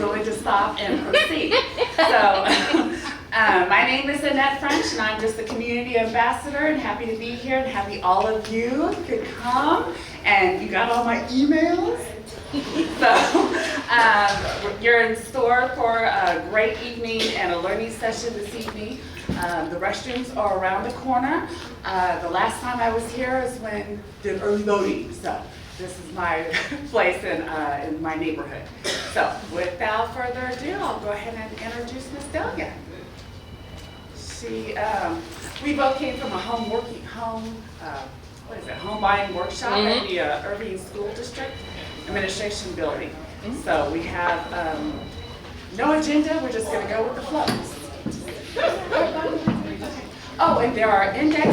willing to stop and proceed. So, my name is Annette French, and I'm just the community ambassador, and happy to be here, and happy all of you could come, and you got all my emails. So, you're in store for a great evening and a learning session this evening. The restrooms are around the corner. The last time I was here is when did early voting, so this is my place in my neighborhood. So without further ado, I'll go ahead and introduce Miss Delia. We both came from a home buying workshop at the Irving School District Administration Building. So we have no agenda, we're just gonna go with the flow. Oh, and there are index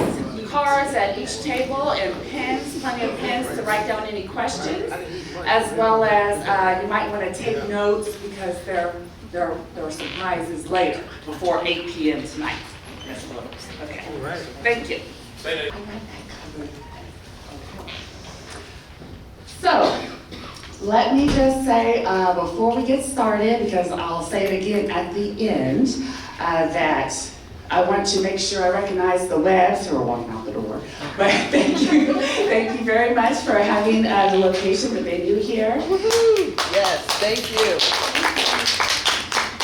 cards at each table and pens, plenty of pens to write down any questions, as well as you might want to take notes because there are surprises later before 8 p.m. tonight. Okay. All right. Thank you. So, let me just say before we get started, because I'll say it again at the end, that I want to make sure I recognize the Webbs who are walking out the door. But thank you very much for having the location, the venue here. Yes, thank you.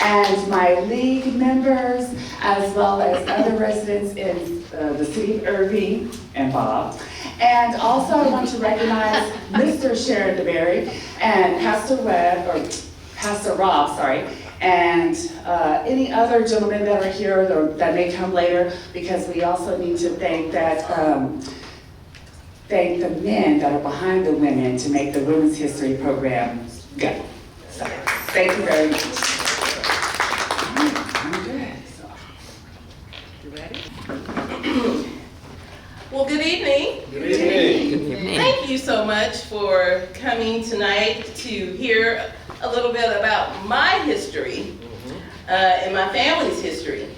And my league members, as well as other residents in the city of Irving, and Bob. And also I want to recognize Mr. Sharon DeBerry and Pastor Rob, and any other gentlemen that are here that may come later, because we also need to thank the men that are behind the women to make the Women's History Program go. So, thank you very much. I'm good. So. You ready? Well, good evening. Good evening. Good evening. Thank you so much for coming tonight to hear a little bit about my history and my family's history.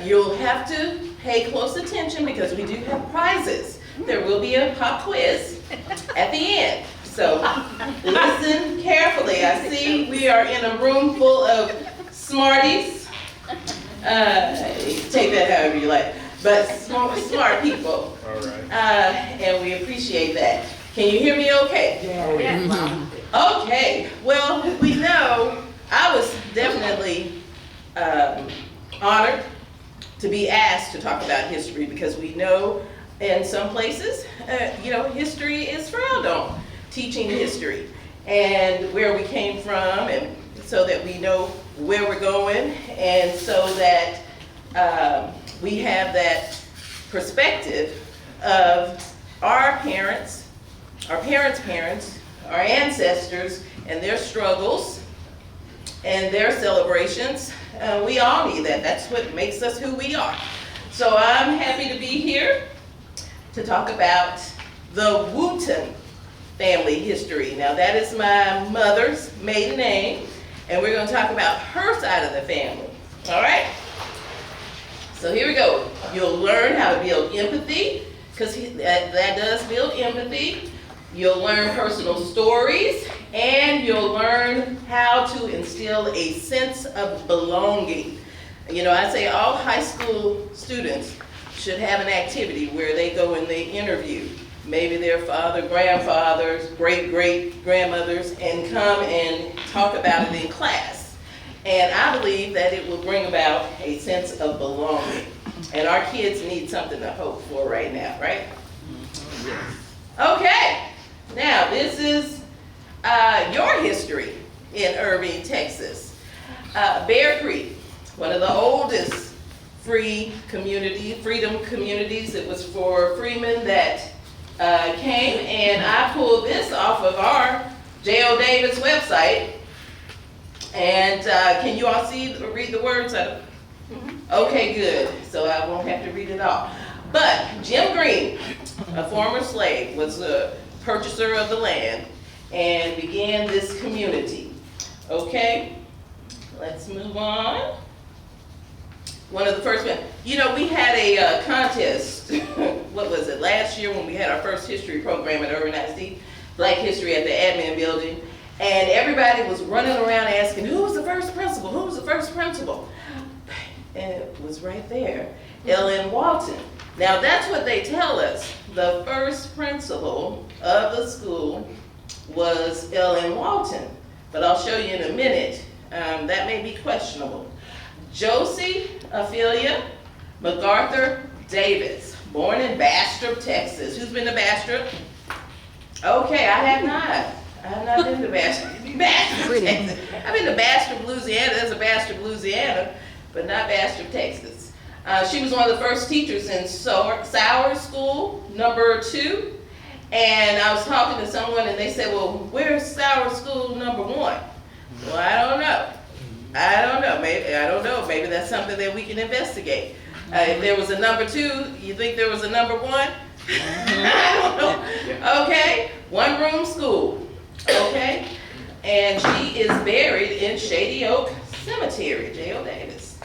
You'll have to pay close attention because we do have prizes. There will be a pop quiz at the end. So listen carefully. I see we are in a room full of smarties. Take that however you like. But smart people. All right. And we appreciate that. Can you hear me okay? Yeah. Okay, well, we know I was definitely honored to be asked to talk about history because we know in some places, history is frowned on, teaching history and where we came from, and so that we know where we're going, and so that we have that perspective of our parents' parents, our ancestors, and their struggles and their celebrations. We all need that. That's what makes us who we are. So I'm happy to be here to talk about the Wooten family history. Now that is my mother's maiden name, and we're going to talk about her side of the family. All right? So here we go. You'll learn how to build empathy, because that does build empathy. You'll learn personal stories, and you'll learn how to instill a sense of belonging. You know, I say all high school students should have an activity where they go and they interview maybe their father, grandfathers, great-great-grandmothers, and come and talk about it in class. And I believe that it will bring about a sense of belonging. And our kids need something to hope for right now, right? Okay. Now, this is your history in Irving, Texas. Bear Creek, one of the oldest freedom communities. It was for freemen that came, and I pulled this off of our J.O. Davis website. And can you all read the words? Okay, good. So I won't have to read it all. But Jim Green, a former slave, was a purchaser of the land and began this community. Okay, let's move on. One of the first men, we had a contest, what was it, last year when we had our first history program at Urban ISD, Black History at the admin building. And everybody was running around asking, who was the first principal? Who was the first principal? And it was right there, Ellen Walton. Now that's what they tell us. The first principal of the school was Ellen Walton. But I'll show you in a minute, that may be questionable. Josie Ophelia MacArthur Davis, born in Bastrop, Texas. Who's been to Bastrop? Okay, I have not. I have not been to Bastrop, Texas. I've been to Bastrop, Louisiana. There's a Bastrop, Louisiana, but not Bastrop, Texas. She was one of the first teachers in Sauer School, number 2. And I was talking to someone and they said, well, where's Sauer School number 1? Well, I don't know. Maybe, I don't know. Maybe that's something that we can investigate. If there was a number 2, you think there was a number 1? I don't know. Okay, one-room school. Okay, and she is buried in Shady Oak Cemetery, J.O. Davis.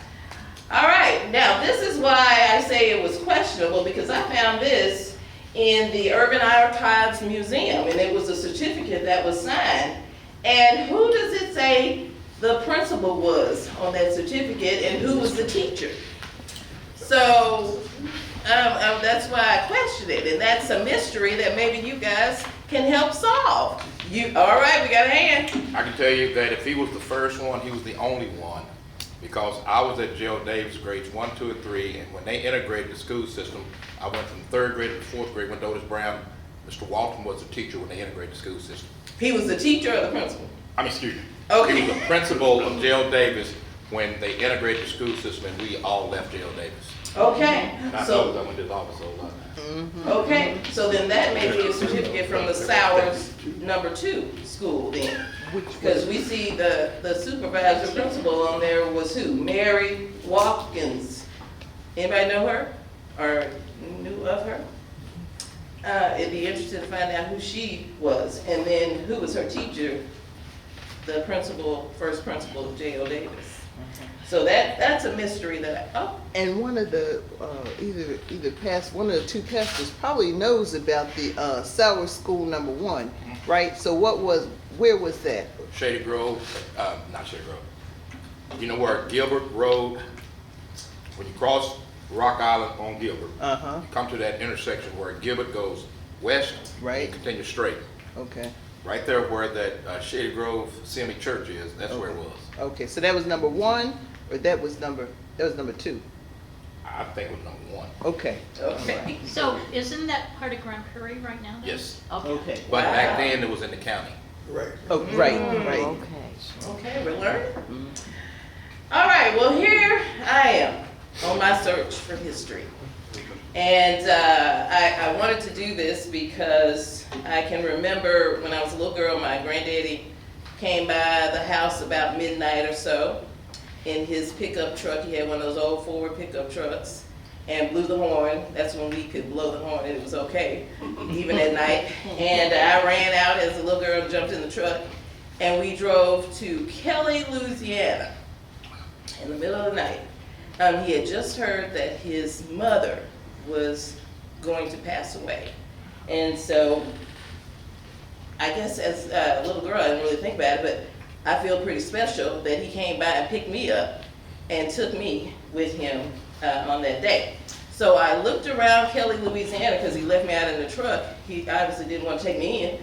All right, now this is why I say it was questionable, because I found this in the Urban Archives Museum, and it was a certificate that was signed. And who does it say the principal was on that certificate, and who was the teacher? So that's why I question it, and that's a mystery that maybe you guys can help solve. All right, we got a hand. I can tell you that if he was the first one, he was the only one, because I was at J.O. Davis grades 1, 2, and 3, and when they integrated the school system, I went from 3rd grade to 4th grade, went to Otis Brown. Mr. Walton was the teacher when they integrated the school system. He was the teacher or the principal? Excuse me. Okay. He was the principal of J.O. Davis when they integrated the school system, and we all left J.O. Davis. Okay, And I so. know I went to his office a lot. Okay, so then that may be a certificate from the Sauers number 2 school then. Because we see the supervisor principal on there was who? Mary Watkins. Anybody know her or knew of her? It'd be interesting to find out who she was, and then who was her teacher, the principal, first principal of J.O. Davis. So that's a mystery that And one of the, one of the 2 pastors probably knows about the Sauer School number 1, right? So where was that? Shady Grove, not Shady Grove. You know where Gilbert Road, when you cross Rock Island on Gilbert, Uh-huh, you come to that intersection where Gilbert goes west, Right. and continue straight. okay. Right there where that Shady Grove CME Church is, that's where it was. Okay, so that was number 1, or that was number 2? I think it was number 1. Okay. okay. So isn't that part of Grand Prairie right now? then? Yes. Okay. But Wow. back then it was in the county. Oh, right. Okay, we're learning. All right, well here I am on my search for history. And I wanted to do this because I can remember when I was a little girl, my granddaddy came by the house about midnight or so in his pickup truck. He had one of those old Ford pickup trucks and blew the horn. That's when we could blow the horn and it was okay, even at night. And I ran out as a little girl and jumped in the truck, and we drove to Keller, Louisiana in the middle of the night. He had just heard that his mother was going to pass away. And so I guess as a little girl, I didn't really think about it, but I feel pretty special that he came by and picked me up and took me with him on that day. So I looked around Keller, Louisiana, because he left me out in the truck. He obviously didn't want to take me in.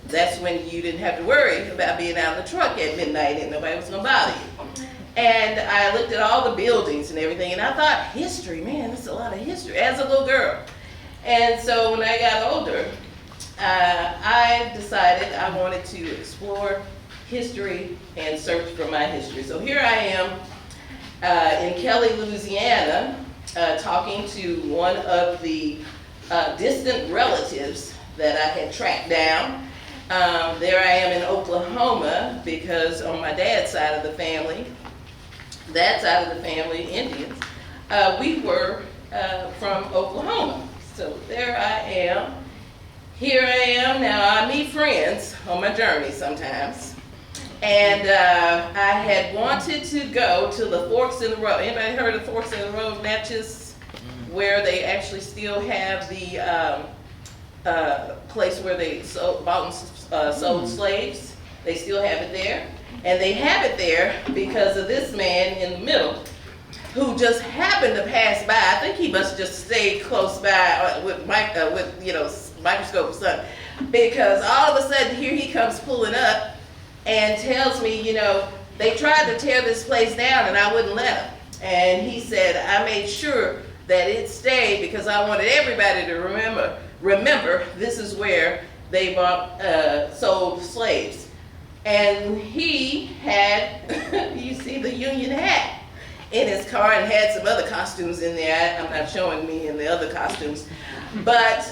That's when you didn't have to worry about being out in the truck at midnight and nobody was going to bother you. And I looked at all the buildings and everything, and I thought, history, man, that's a lot of history, as a little girl. And so when I got older, I decided I wanted to explore history and search for my history. So here I am in Keller, Louisiana, talking to one of the distant relatives that I had tracked down. There I am in Oklahoma, because on my dad's side of the family, that side of the family, Indians, we were from Oklahoma. So there I am. Here I am. Now I meet friends on my journey sometimes. And I had wanted to go to the Forks in the Road. Anybody heard of Forks in the Road, Natchez, where they actually still have the place where they bought and sold slaves? They still have it there. And they have it there because of this man in the middle who just happened to pass by. I think he must just stay close by with microscope or something. Because all of a sudden here he comes pulling up and tells me, they tried to tear this place down and I wouldn't let them. And he said, I made sure that it stayed because I wanted everybody to remember this is where they sold slaves. And he had, you see the Union hat in his car and had some other costumes in there. I'm not showing me in the other costumes. But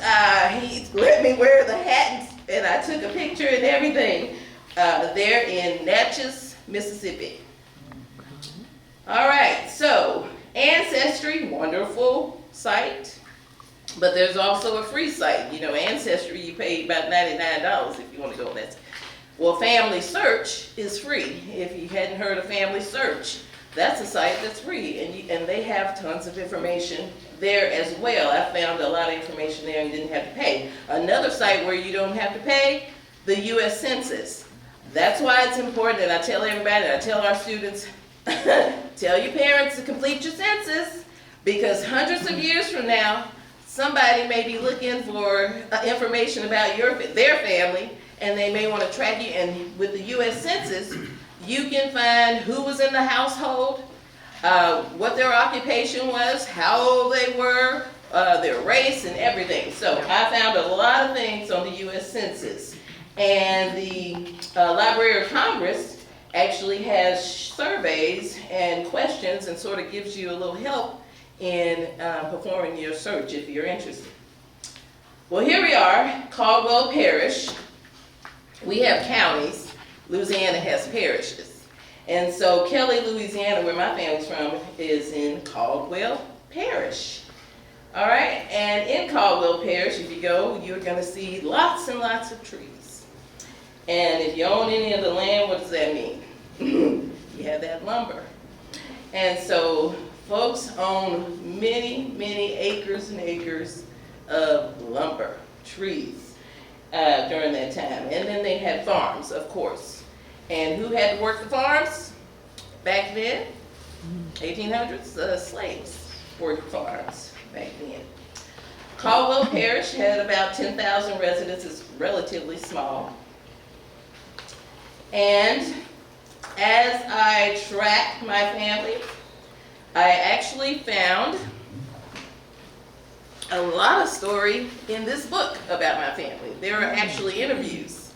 he let me wear the hat and I took a picture and everything there in Natchez, Mississippi. All right, so Ancestry, wonderful site, but there's also a free site. Ancestry, you pay about $99 if you want to go on that. Well, Family Search is free. If you hadn't heard of Family Search, that's a site that's free, and they have tons of information there as well. I found a lot of information there and you didn't have to pay. Another site where you don't have to pay, the U.S. Census. That's why it's important, and I tell everybody, I tell our students, tell your parents to complete your census, because hundreds of years from now, somebody may be looking for information about their family, and they may want to track you. And with the U.S. Census, you can find who was in the household, what their occupation was, how old they were, their race, and everything. So I found a lot of things on the U.S. Census. And the Library of Congress actually has surveys and questions and sort of gives you a little help in performing your search if you're interested. Well, here we are, Caldwell Parish. We have counties. Louisiana has parishes. And so Kelly, Louisiana, where my family's from, is in Caldwell Parish. All right, and in Caldwell Parish, if you go, you're going to see lots and lots of trees. And if you own any of the land, what does that mean? You have that lumber. And so folks own many, many acres and acres of lumber, trees, during that time. And then they had farms, of course. And who had to work the farms? Back then, 1800s, slaves worked farms back then. Caldwell Parish had about 10,000 residents. It's relatively small. And as I tracked my family, I actually found a lot of story in this book about my family. There are actually interviews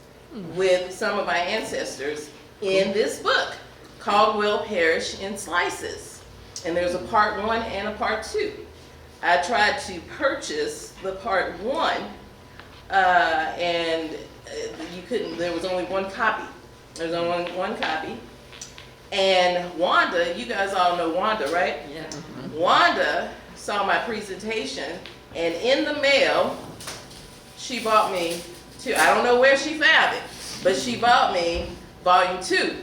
with some of my ancestors in this book, Caldwell Parish in Slices. And there's a part 1 and a part 2. I tried to purchase the part 1, and you couldn't, there was only one copy. There's only one copy. And Wanda, you guys all know Wanda, right? Yeah. Wanda saw my presentation, and in the mail, she bought me I don't know where she found it, but she bought me volume 2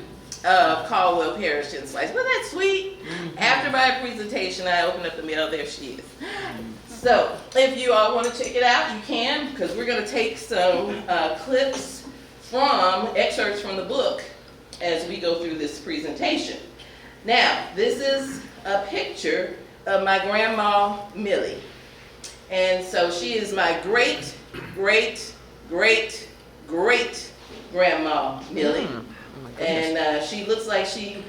of Caldwell Parish in Slice. Wasn't that sweet? After my presentation, I opened up the mail, there she is. So, if you all want to check it out, you can, because we're going to take some clips excerpts from the book as we go through this presentation. Now, this is a picture of my grandma, Millie. And so she is my great, great, great, great grandma, Millie. And she looks like she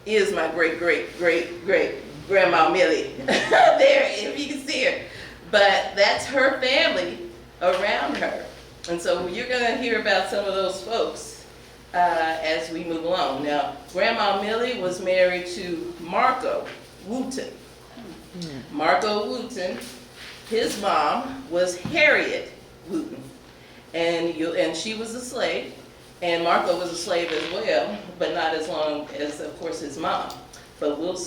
is my great, great, great, great grandma, Millie. There, if you can see her. But that's her family around her. And so you're going to hear about some of those folks as we move along. Now, Grandma Millie was married to Marco Wooten. Marco Wooten, his mom was Harriet Wooten. And she was a slave. And Marco was a slave as well, but not as long as, of course, his mom. But we'll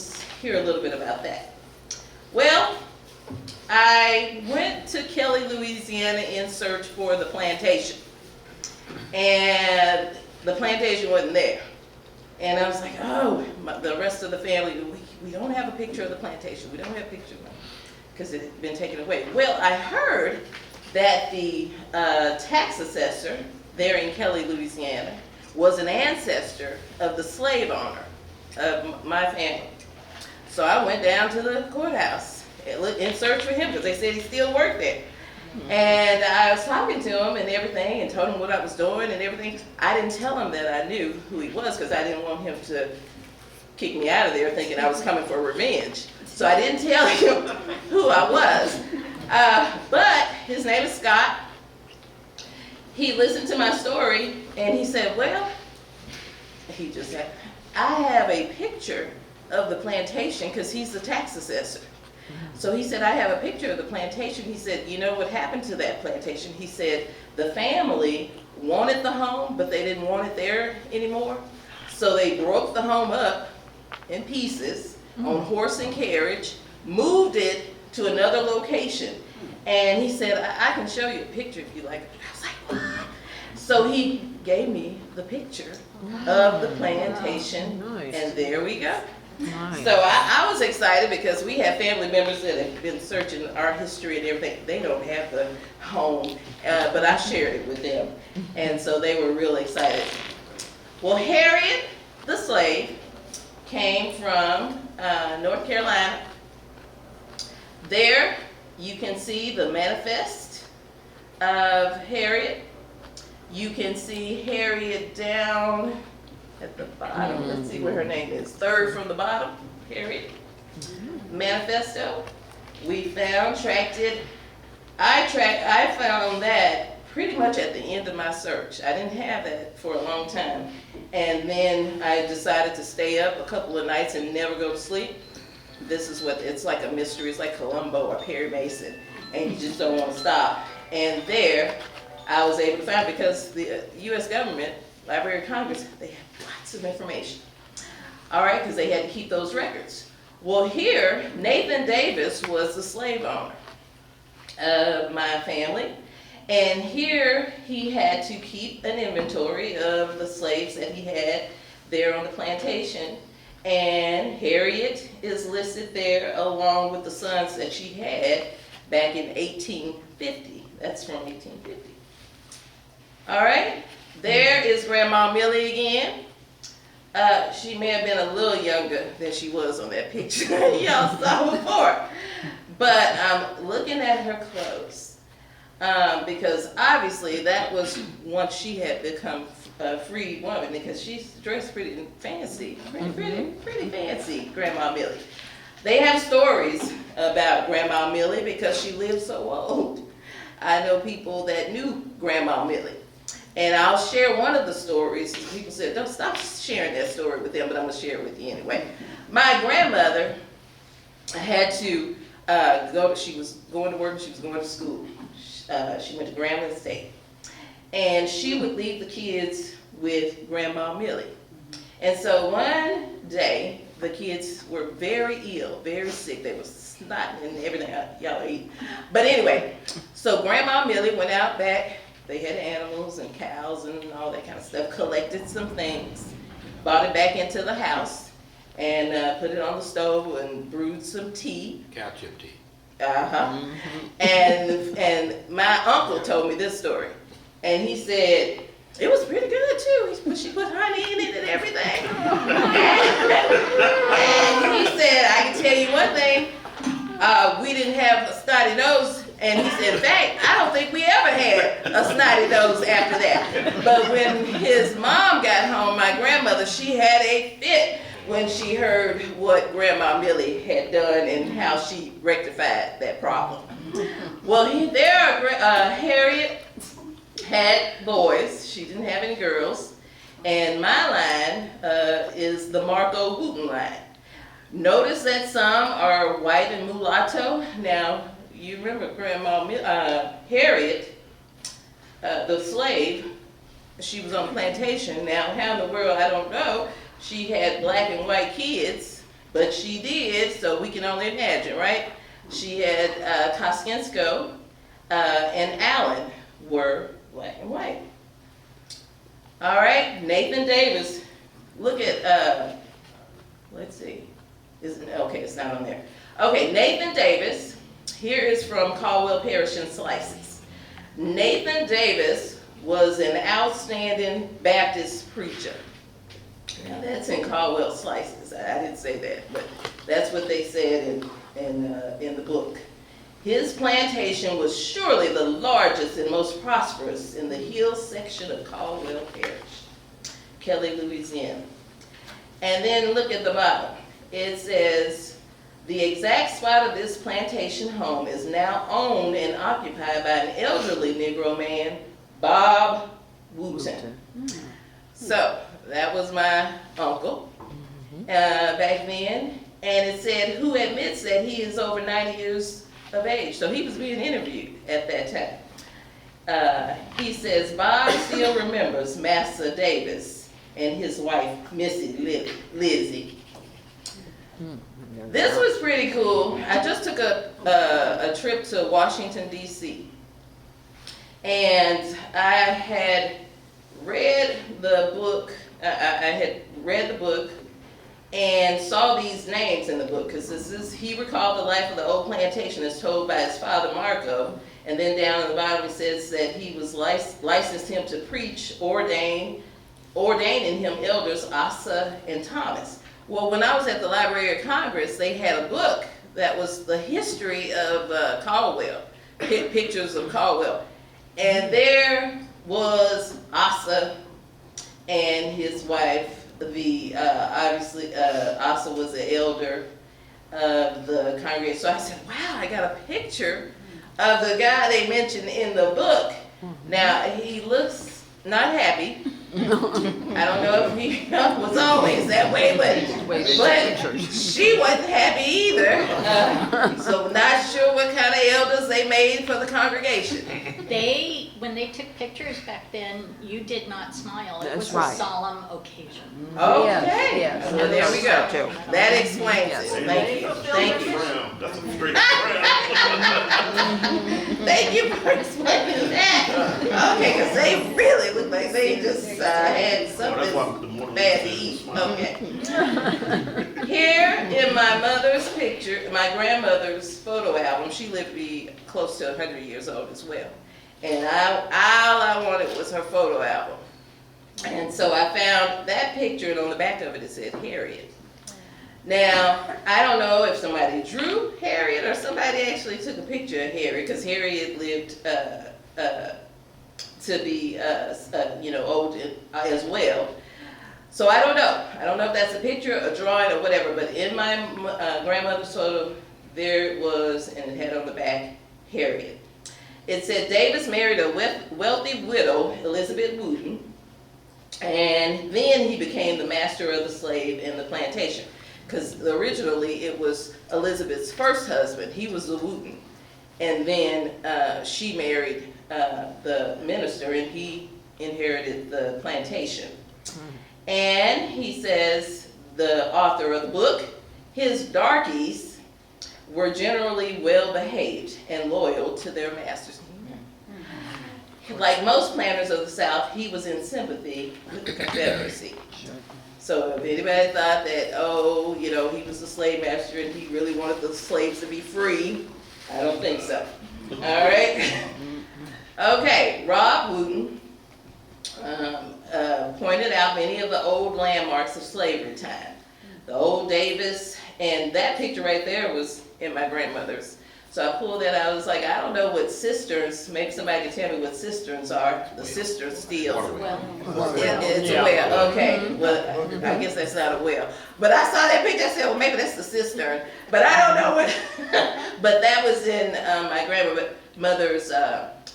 hear a little bit about that. Well, I went to Kelly, Louisiana in search for the plantation. And the plantation wasn't there. And I was like, oh, the rest of the family, we don't have a picture of the plantation. We don't have a picture of it because it had been taken away. Well, I heard that the tax assessor there in Kelly, Louisiana, was an ancestor of the slave owner of my family. So I went down to the courthouse in search for him because they said he still worked there. And I was talking to him and everything and told him what I was doing and everything. I didn't tell him that I knew who he was because I didn't want him to kick me out of there thinking I was coming for revenge. So I didn't tell him who I was. But his name is Scott. He listened to my story and he said, well, he just said, I have a picture of the plantation because he's the tax assessor. So he said, I have a picture of the plantation. He said, you know what happened to that plantation? He said, the family wanted the home, but they didn't want it there anymore. So they broke the home up in pieces on horse and carriage, moved it to another location. And he said, I can show you a picture if you like. I was like, what? So he gave me the picture of the plantation, and there we go. Nice. So I was excited because we have family members that have been searching our history and everything. They don't have the home, but I shared it with them. And so they were real excited. Well, Harriet, the slave, came from North Carolina. There you can see the manifest of Harriet. You can see Harriet down at the bottom. Let's see where her name is. Third from the bottom, Harriet. Manifesto. We found, I found that pretty much at the end of my search. I didn't have that for a long time. And then I decided to stay up a couple of nights and never go to sleep. This is what, it's like a mystery. It's like Columbo or Perry Mason. And you just don't want to stop. And there, I was able to find, because the U.S. government, Library of Congress, they have lots of information. All right, because they had to keep those records. Well, here, Nathan Davis was the slave owner of my family. And here, he had to keep an inventory of the slaves that he had there on the plantation. And Harriet is listed there along with the sons that she had back in 1850. That's from 1850. All right, there is Grandma Millie again. She may have been a little younger than she was on that picture y'all saw before. But I'm looking at her clothes because obviously that was once she had become a free woman, because she's dressed pretty fancy, pretty fancy, Grandma Millie. They have stories about Grandma Millie because she lived so old. I know people that knew Grandma Millie. And I'll share one of the stories. People said, don't stop sharing that story with them, but I'm going to share it with you anyway. My grandmother had to go, she was going to work and she was going to school. She went to Grambling State. And she would leave the kids with Grandma Millie. And so one day, the kids were very ill, very sick. They were snotting and everything y'all eat. But anyway, so Grandma Millie went out back. They had animals and cows and all that kind of stuff, collected some things, brought it back into the house, and put it on the stove and brewed some tea. Cow chip tea. And my uncle told me this story. And he said, it was pretty good too. She put honey in it and everything. And he said, I can tell you one thing, we didn't have a snotty nose. And he said, in fact, I don't think we ever had a snotty nose after that. But when his mom got home, my grandmother, she had a fit when she heard what Grandma Millie had done and how she rectified that problem. Well, Harriet had boys. She didn't have any girls. And my line is the Marco Hooten line. Notice that some are white and mulatto. Now, you remember Grandma Harriet, the slave, she was on the plantation. Now, how in the world, I don't know. She had black and white kids, but she did, so we can only imagine, right? She had Kosciuszko and Allen were black and white. All right, Nathan Davis, look at, let's see, okay, it's not on there. Okay, Nathan Davis, here is from Caldwell Parish and Slices. Nathan Davis was an outstanding Baptist preacher. Now that's in Caldwell Slices. I didn't say that, but that's what they said in the book. His plantation was surely the largest and most prosperous in the hill section of Caldwell Parish, Keller, Louisiana. And then look at the bottom. It says, the exact spot of this plantation home is now owned and occupied by an elderly Negro man, Bob Wooten. So that was my uncle back then. And it said, who admits that he is over 90 years of age. So he was being interviewed at that time. He says, Bob still remembers Massa Davis and his wife, Missy Lizzie. This was pretty cool. I just took a trip to Washington, D.C. And I had read the book, and saw these names in the book, because he recalled the life of the old plantation as told by his father Marco, and then down at the bottom it says that he was licensed him to preach, ordaining him elders Asa and Thomas. Well, when I was at the Library of Congress, they had a book that was the history of Caldwell, pictures of Caldwell, and there was Asa and his wife. Obviously, Asa was the elder of the congregation. So I said, wow, I got a picture of the guy they mentioned in the book. Now, he looks not happy. I don't know if he was always that way, but she wasn't happy either. So not sure what kind of elders they made for the congregation. When they took pictures back then, you did not smile. It That's was right. a solemn occasion. Okay. Yes. Well, there we go. Too. That explains Yes. it. Thank you. Thank you. That's a straight brown. Thank you for explaining that. Okay, because they really look like they just had That's why the something morning bad to says eat. smile. Okay. Here in my mother's picture, my grandmother's photo album, she lived to be close to 100 years old as well. And all I wanted was her photo album. And so I found that picture, and on the back of it, it said Harriet. Now, I don't know if somebody drew Harriet or somebody actually took a picture of Harriet, because Harriet lived to be, old as well. So I don't know. I don't know if that's a picture, a drawing, or whatever, but in my grandmother's photo, there it was, and it had on the back, Harriet. It said Davis married a wealthy widow, Elizabeth Wooten, and then he became the master of the slave in the plantation. Because originally it was Elizabeth's first husband, he was the Wooten. And then she married the minister, and he inherited the plantation. And he says, the author of the book, his darkies were generally well behaved and loyal to their masters. Like most planters of the South, he was in sympathy with the Confederacy. So if anybody thought that, he was the slave master and he really wanted the slaves to be free, I don't think so. All right? Okay, Rob Wooten pointed out many of the old landmarks of slavery time. The old Davis, and that picture right there was in my grandmother's. So I pulled that out. I was like, I don't know what cisterns, maybe somebody can tell me what cisterns are. The cistern steel. It's a well, okay. Well, I guess that's not a well. But I saw that picture, I said, well, maybe that's the cistern. But I don't know what, but that was in my grandmother's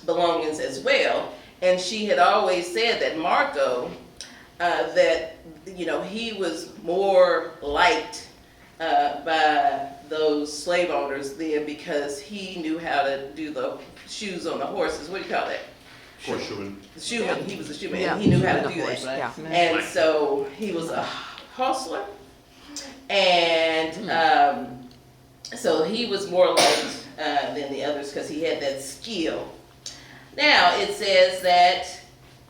belongings as well. And she had always said that Marco, he was more liked by those slave owners then because he knew how to do the shoes on the horses. What do you call that? Horseshoeing. Shoeman. He was a shoeman. Yeah, And he knew how to the do horse, that. yeah. And so he was a hustler, and so he was more liked than the others because he had that skill. Now it says that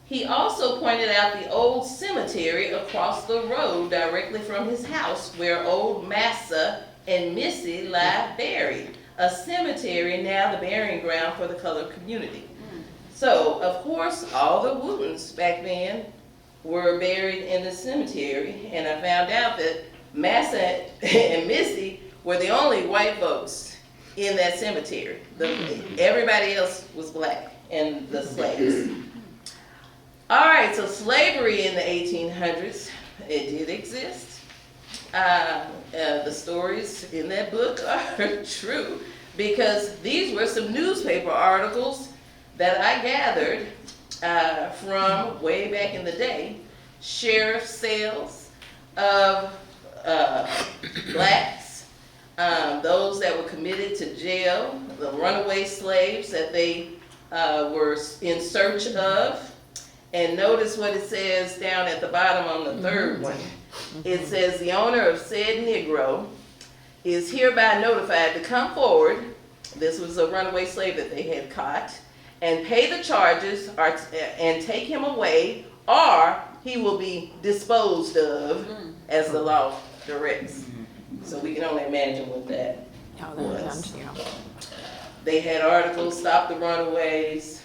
he also pointed out the old cemetery across the road directly from his house where old Massa and Missy lie buried. A cemetery now the burying ground for the colored community. So, of course, all the Wootons back then were buried in the cemetery, and I found out that Massa and Missy were the only white folks in that cemetery. Everybody else was black, and the slaves. All right, so slavery in the 1800s, it did exist. The stories in that book are true, because these were some newspaper articles that I gathered from way back in the day. Sheriff sales of blacks, those that were committed to jail, the runaway slaves that they were in search of. And notice what it says down at the bottom on the third one. It says, the owner of said Negro is hereby notified to come forward, this was a runaway slave that they had caught, and pay the charges and take him away, or he will be disposed of as the law directs. So we can only imagine what that was. They had articles, stop the runaways,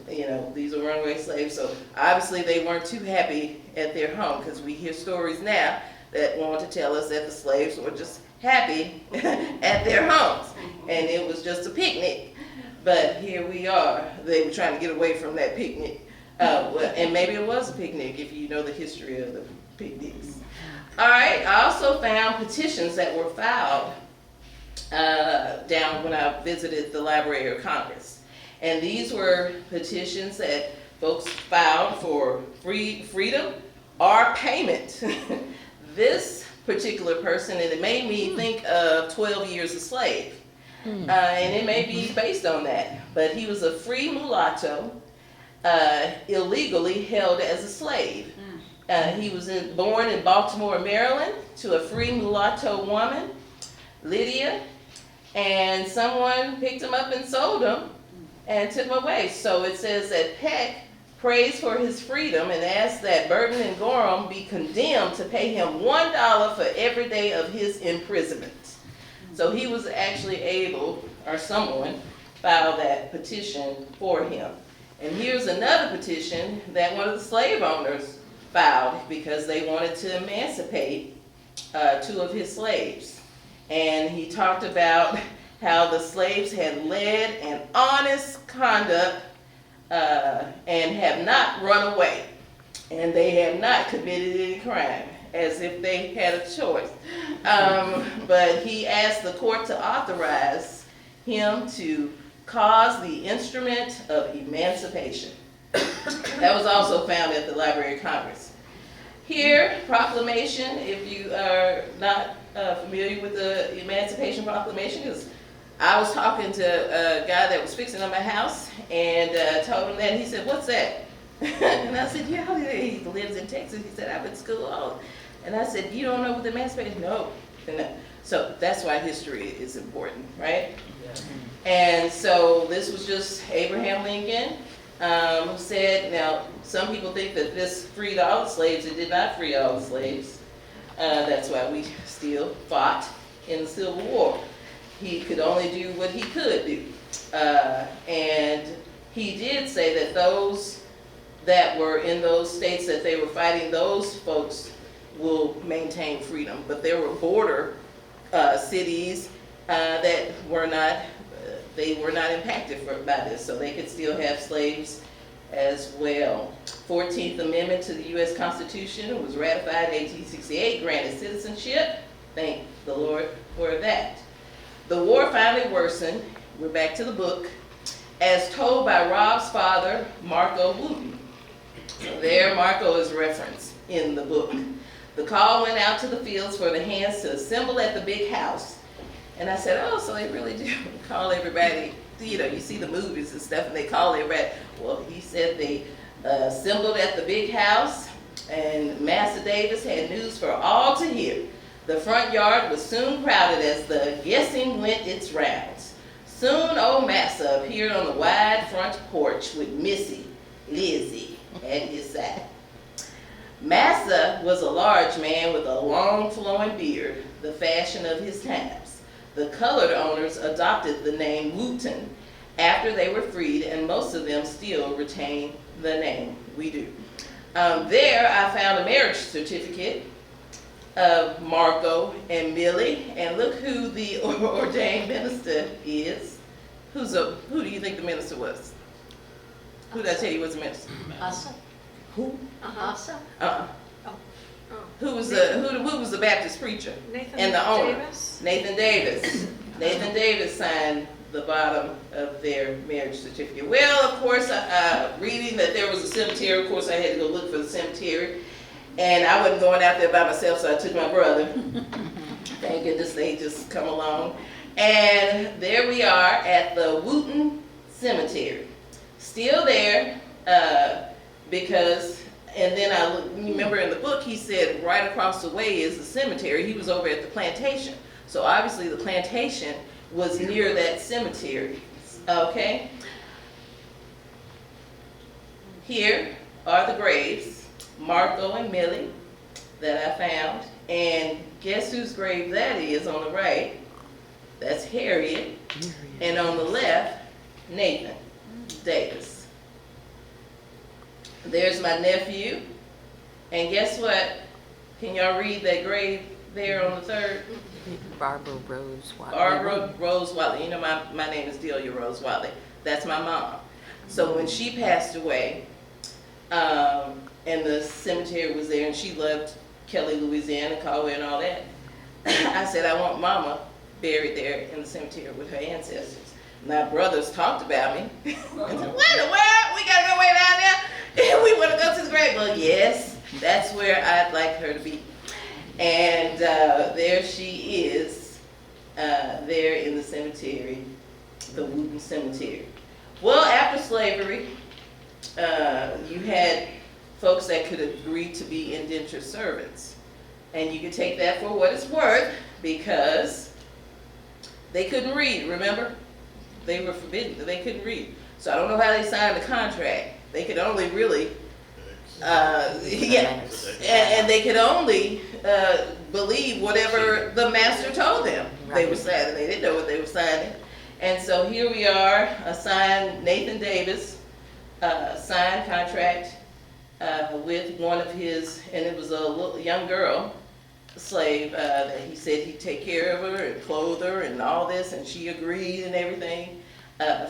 you know, these are runaway slaves. So obviously they weren't too happy at their home, because we hear stories now that want to tell us that the slaves were just happy at their homes and it was just a picnic. But here we are, they were trying to get away from that picnic. And maybe it was a picnic if you know the history of the picnics. All right, I also found petitions that were filed down when I visited the Library of Congress. And these were petitions that folks filed for freedom or payment. This particular person, and it made me think of 12 Years a Slave. And it may be based on that, but he was a free mulatto, illegally held as a slave. He was born in Baltimore, Maryland, to a free mulatto woman, Lydia, and someone picked him up and sold him and took him away. So it says that Peck prays for his freedom and asks that Burton and Gorham be condemned to pay him $1 for every day of his imprisonment. So he was actually able, or someone, filed that petition for him. And here's another petition that one of the slave owners filed because they wanted to emancipate 2 of his slaves. And he talked about how the slaves had led an honest conduct and have not run away. And they have not committed any crime, as if they had a choice. But he asked the court to authorize him to cause the instrument of emancipation. That was also found at the Library of Congress. Here, proclamation, if you are not familiar with the Emancipation Proclamation, because I was talking to a guy that was fixing up my house and told him that. He said, "What's that?" And I said, "Yeah, he lives in Texas." He said, "I've been to school all." And I said, "You don't know what the emancipation?" No. So that's why history is important, right? And so this was just Abraham Lincoln said, now some people think that this freed all the slaves. It did not free all the slaves. That's why we still fought in the Civil War. He could only do what he could do. And he did say that those that were in those states that they were fighting, those folks will maintain freedom. But there were border cities that were not, they were not impacted by this, so they could still have slaves as well. 14th Amendment to the U.S. Constitution was ratified in 1868, granted citizenship. Thank the Lord for that. The war finally worsened, we're back to the book, as told by Rob's father, Marco Wooten. So there Marco is referenced in the book. The call went out to the fields for the hands to assemble at the big house. And I said, oh, so they really do call everybody, you know, you see the movies and stuff and they call everybody. Well, he said they assembled at the big house and Master Davis had news for all to hear. The front yard was soon crowded as the guessing went its rounds. Soon old Massa appeared on the wide front porch with Missy, Lizzie, at his side. Massa was a large man with a long flowing beard, the fashion of his times. The colored owners adopted the name Wooten after they were freed, and most of them still retain the name. We do. There I found a marriage certificate of Marco and Millie, and look who the ordained minister is. Who do you think the minister was? Who did I tell you was the minister? Asa? Who? Asa? Who was the Baptist preacher? And the owner? Nathan Davis. Nathan Davis signed the bottom of their marriage certificate. Well, of course, reading that there was a cemetery, of course I had to go look for the cemetery. And I wasn't going out there by myself, so I took my brother. Thank goodness they just come along. And there we are at the Wooten Cemetery. Still there, because, and then you remember in the book he said right across the way is the cemetery. He was over at the plantation. So obviously the plantation was near that cemetery, okay? Here are the graves, Marco and Millie, that I found. And guess whose grave that is on the right? That's Harriet. And on the left, Nathan Davis. There's my nephew. And guess what? Can y'all read that grave there on the third? Barbara Rose Whatley. Barbara Rose Whatley. You know, my name is Delia Rose Whatley. That's my mom. So when she passed away, and the cemetery was there, and she loved Keller, Louisiana, Conway, and all that, I said, I want Mama buried there in the cemetery with her ancestors. My brothers talked about me. I said, what in the world? We gotta go way down there? We want to go to the grave. Well, yes, that's where I'd like her to be. And there she is, there in the cemetery, the Wooten Cemetery. Well, after slavery, you had folks that could agree to be indentured servants. And you could take that for what it's worth, because they couldn't read, remember? They were forbidden, they couldn't read. So I don't know how they signed the contract. They could only really, and they could only believe whatever the master told them they were signing. They didn't know what they were signing. And so here we are, a signed Nathan Davis, signed contract with one of his, and it was a little young girl, slave, that he said he'd take care of her and clothe her and all this, and she agreed and everything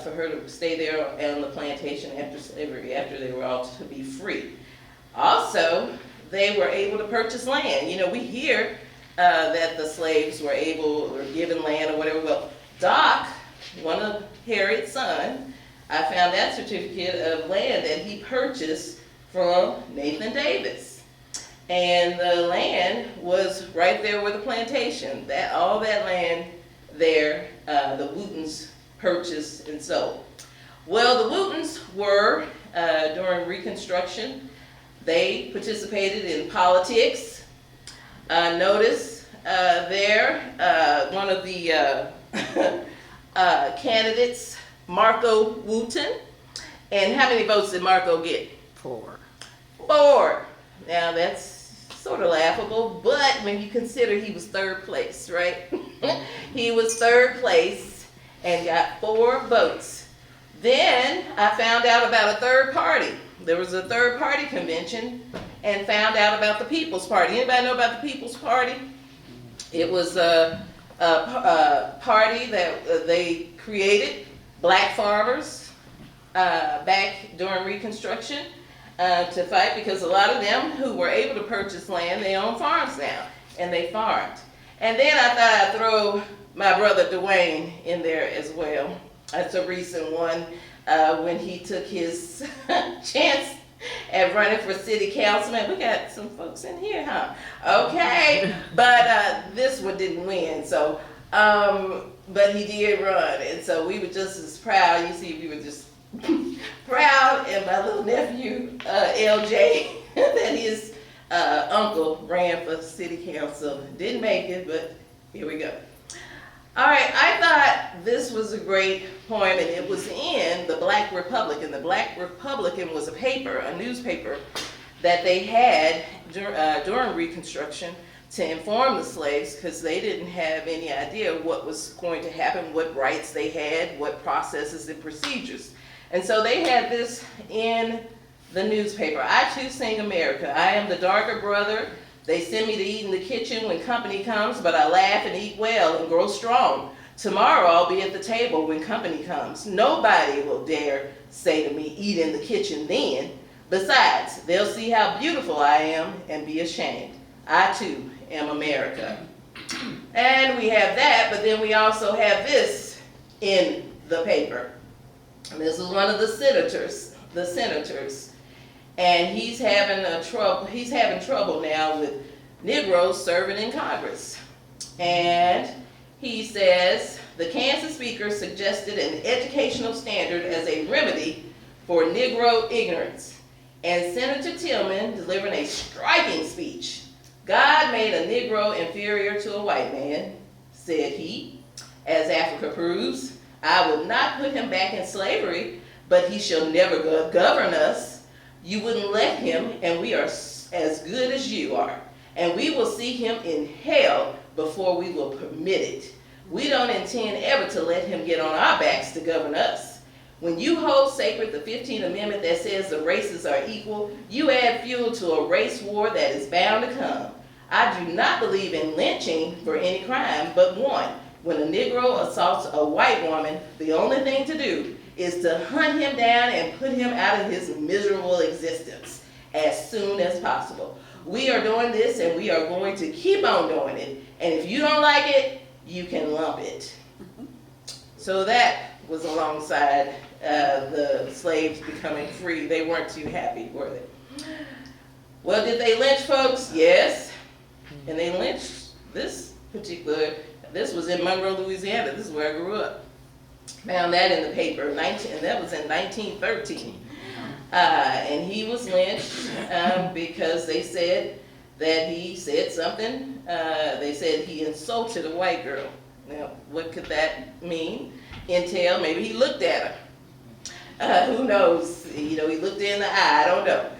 for her to stay there on the plantation after slavery, after they were all to be free. Also, they were able to purchase land. You know, we hear that the slaves were able or given land or whatever. Well, Doc, one of Harriet's sons, I found that certificate of land that he purchased from Nathan Davis. And the land was right there with the plantation. All that land there, the Wootens purchased and sold. Well, the Wootens were, during Reconstruction, they participated in politics. Notice there, one of the candidates, Marco Wooten. And how many votes did Marco get? 4. 4. Now that's sort of laughable, but when you consider he was third place, right? He was third place and got 4 votes. Then I found out about a third party. There was a third party convention and found out about the People's Party. Anybody know about the People's Party? It was a party that they created, black farmers, back during Reconstruction. To fight, because a lot of them who were able to purchase land, they own farms now, and they farmed. And then I thought I'd throw my brother Dwayne in there as well. That's a recent one, when he took his chance at running for city councilman. We got some folks in here, huh? Okay, but this one didn't win, so, but he did run, and so we were just as proud. You see, we were just proud, and my little nephew, LJ, that his uncle ran for city council. Didn't make it, but here we go. All right, I thought this was a great poem, and it was in the Black Republican. The Black Republican was a paper, a newspaper, that they had during Reconstruction to inform the slaves, because they didn't have any idea what was going to happen, what rights they had, what processes and procedures. And so they had this in the newspaper. I too sing America. I am the darker brother. They send me to eat in the kitchen when company comes, but I laugh and eat well and grow strong. Tomorrow I'll be at the table when company comes. Nobody will dare say to me, eat in the kitchen then. Besides, they'll see how beautiful I am and be ashamed. I too am America. And we have that, but then we also have this in the paper. And this is one of the senators. And he's having trouble now with Negroes serving in Congress. And he says the Kansas speaker suggested an educational standard as a remedy for Negro ignorance. And Senator Tillman delivered a striking speech. God made a Negro inferior to a white man, said he. As Africa proves, I will not put him back in slavery, but he shall never govern us. You wouldn't let him, and we are as good as you are. And we will see him in hell before we will permit it. We don't intend ever to let him get on our backs to govern us. When you hold sacred the 15th Amendment that says the races are equal, you add fuel to a race war that is bound to come. I do not believe in lynching for any crime but one. When a Negro assaults a white woman, the only thing to do is to hunt him down and put him out of his miserable existence as soon as possible. We are doing this and we are going to keep on doing it. And if you don't like it, you can lump it. So that was alongside the slaves becoming free. They weren't too happy, were they? Well, did they lynch folks? Yes. And they lynched this was in Monroe, Louisiana. This is where I grew up. Found that in the paper, and that was in 1913. And he was lynched because they said that he said something. They said he insulted a white girl. Now, what could that mean? Entail, maybe he looked at her. Who knows? He looked in the eye, I don't know.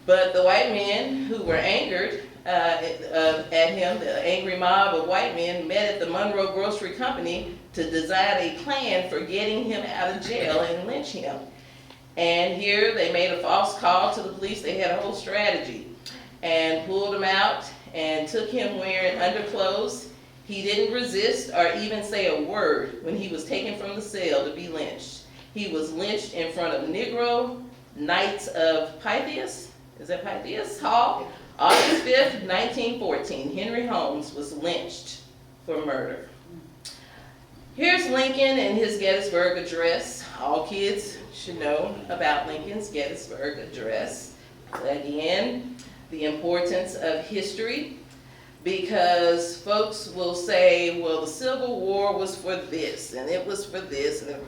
But the white men who were angered at him, the angry mob of white men, met at the Monroe Grocery Company to design a plan for getting him out of jail and lynch him. And here they made a false call to the police. They had a whole strategy and pulled him out and took him wearing underclothes. He didn't resist or even say a word when he was taken from the cell to be lynched. He was lynched in front of Negro Knights of Pythias. Is that Pythias Hall? August 5th, 1914. Henry Holmes was lynched for murder. Here's Lincoln in his Gettysburg Address. All kids should know about Lincoln's Gettysburg Address. Again, the importance of history, because folks will say, well, the Civil War was for this, and it was for this. And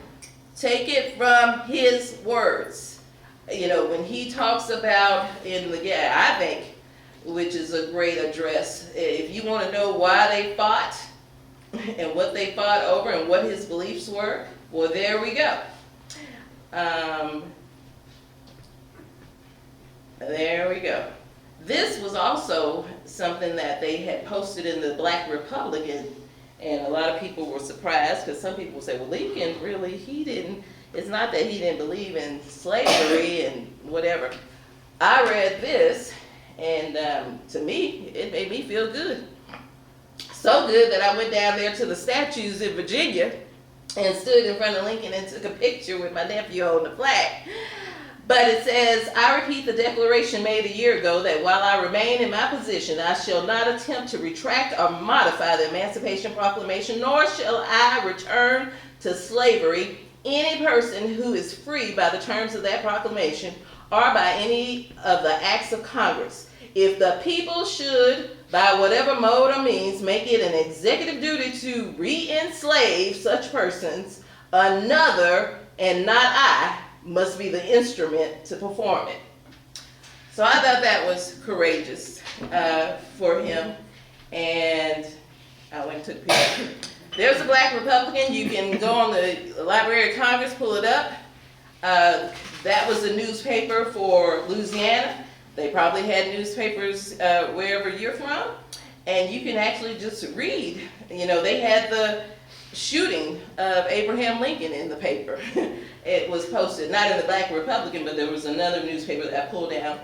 take it from his words. When he talks about I think, which is a great address, if you want to know why they fought and what they fought over and what his beliefs were, well, there we go. There we go. This was also something that they had posted in the Black Republican, and a lot of people were surprised, because some people say, well, Lincoln really, it's not that he didn't believe in slavery and whatever. I read this, and to me, it made me feel good. So good that I went down there to the statues in Virginia and stood in front of Lincoln and took a picture with my nephew on the flag. But it says, I repeat the declaration made a year ago that while I remain in my position, I shall not attempt to retract or modify the Emancipation Proclamation, nor shall I return to slavery any person who is free by the terms of that proclamation or by any of the acts of Congress. If the people should, by whatever mode or means, make it an executive duty to re-enslave such persons, another, and not I, must be the instrument to perform it. So I thought that was courageous for him, and I went and took a picture. There's a Black Republican. You can go on the Library of Congress, pull it up. That was a newspaper for Louisiana. They probably had newspapers wherever you're from. and you can actually just read. You know, they had the shooting of Abraham Lincoln in the paper. It was posted, not in the Black Republican, but there was another newspaper that I pulled down.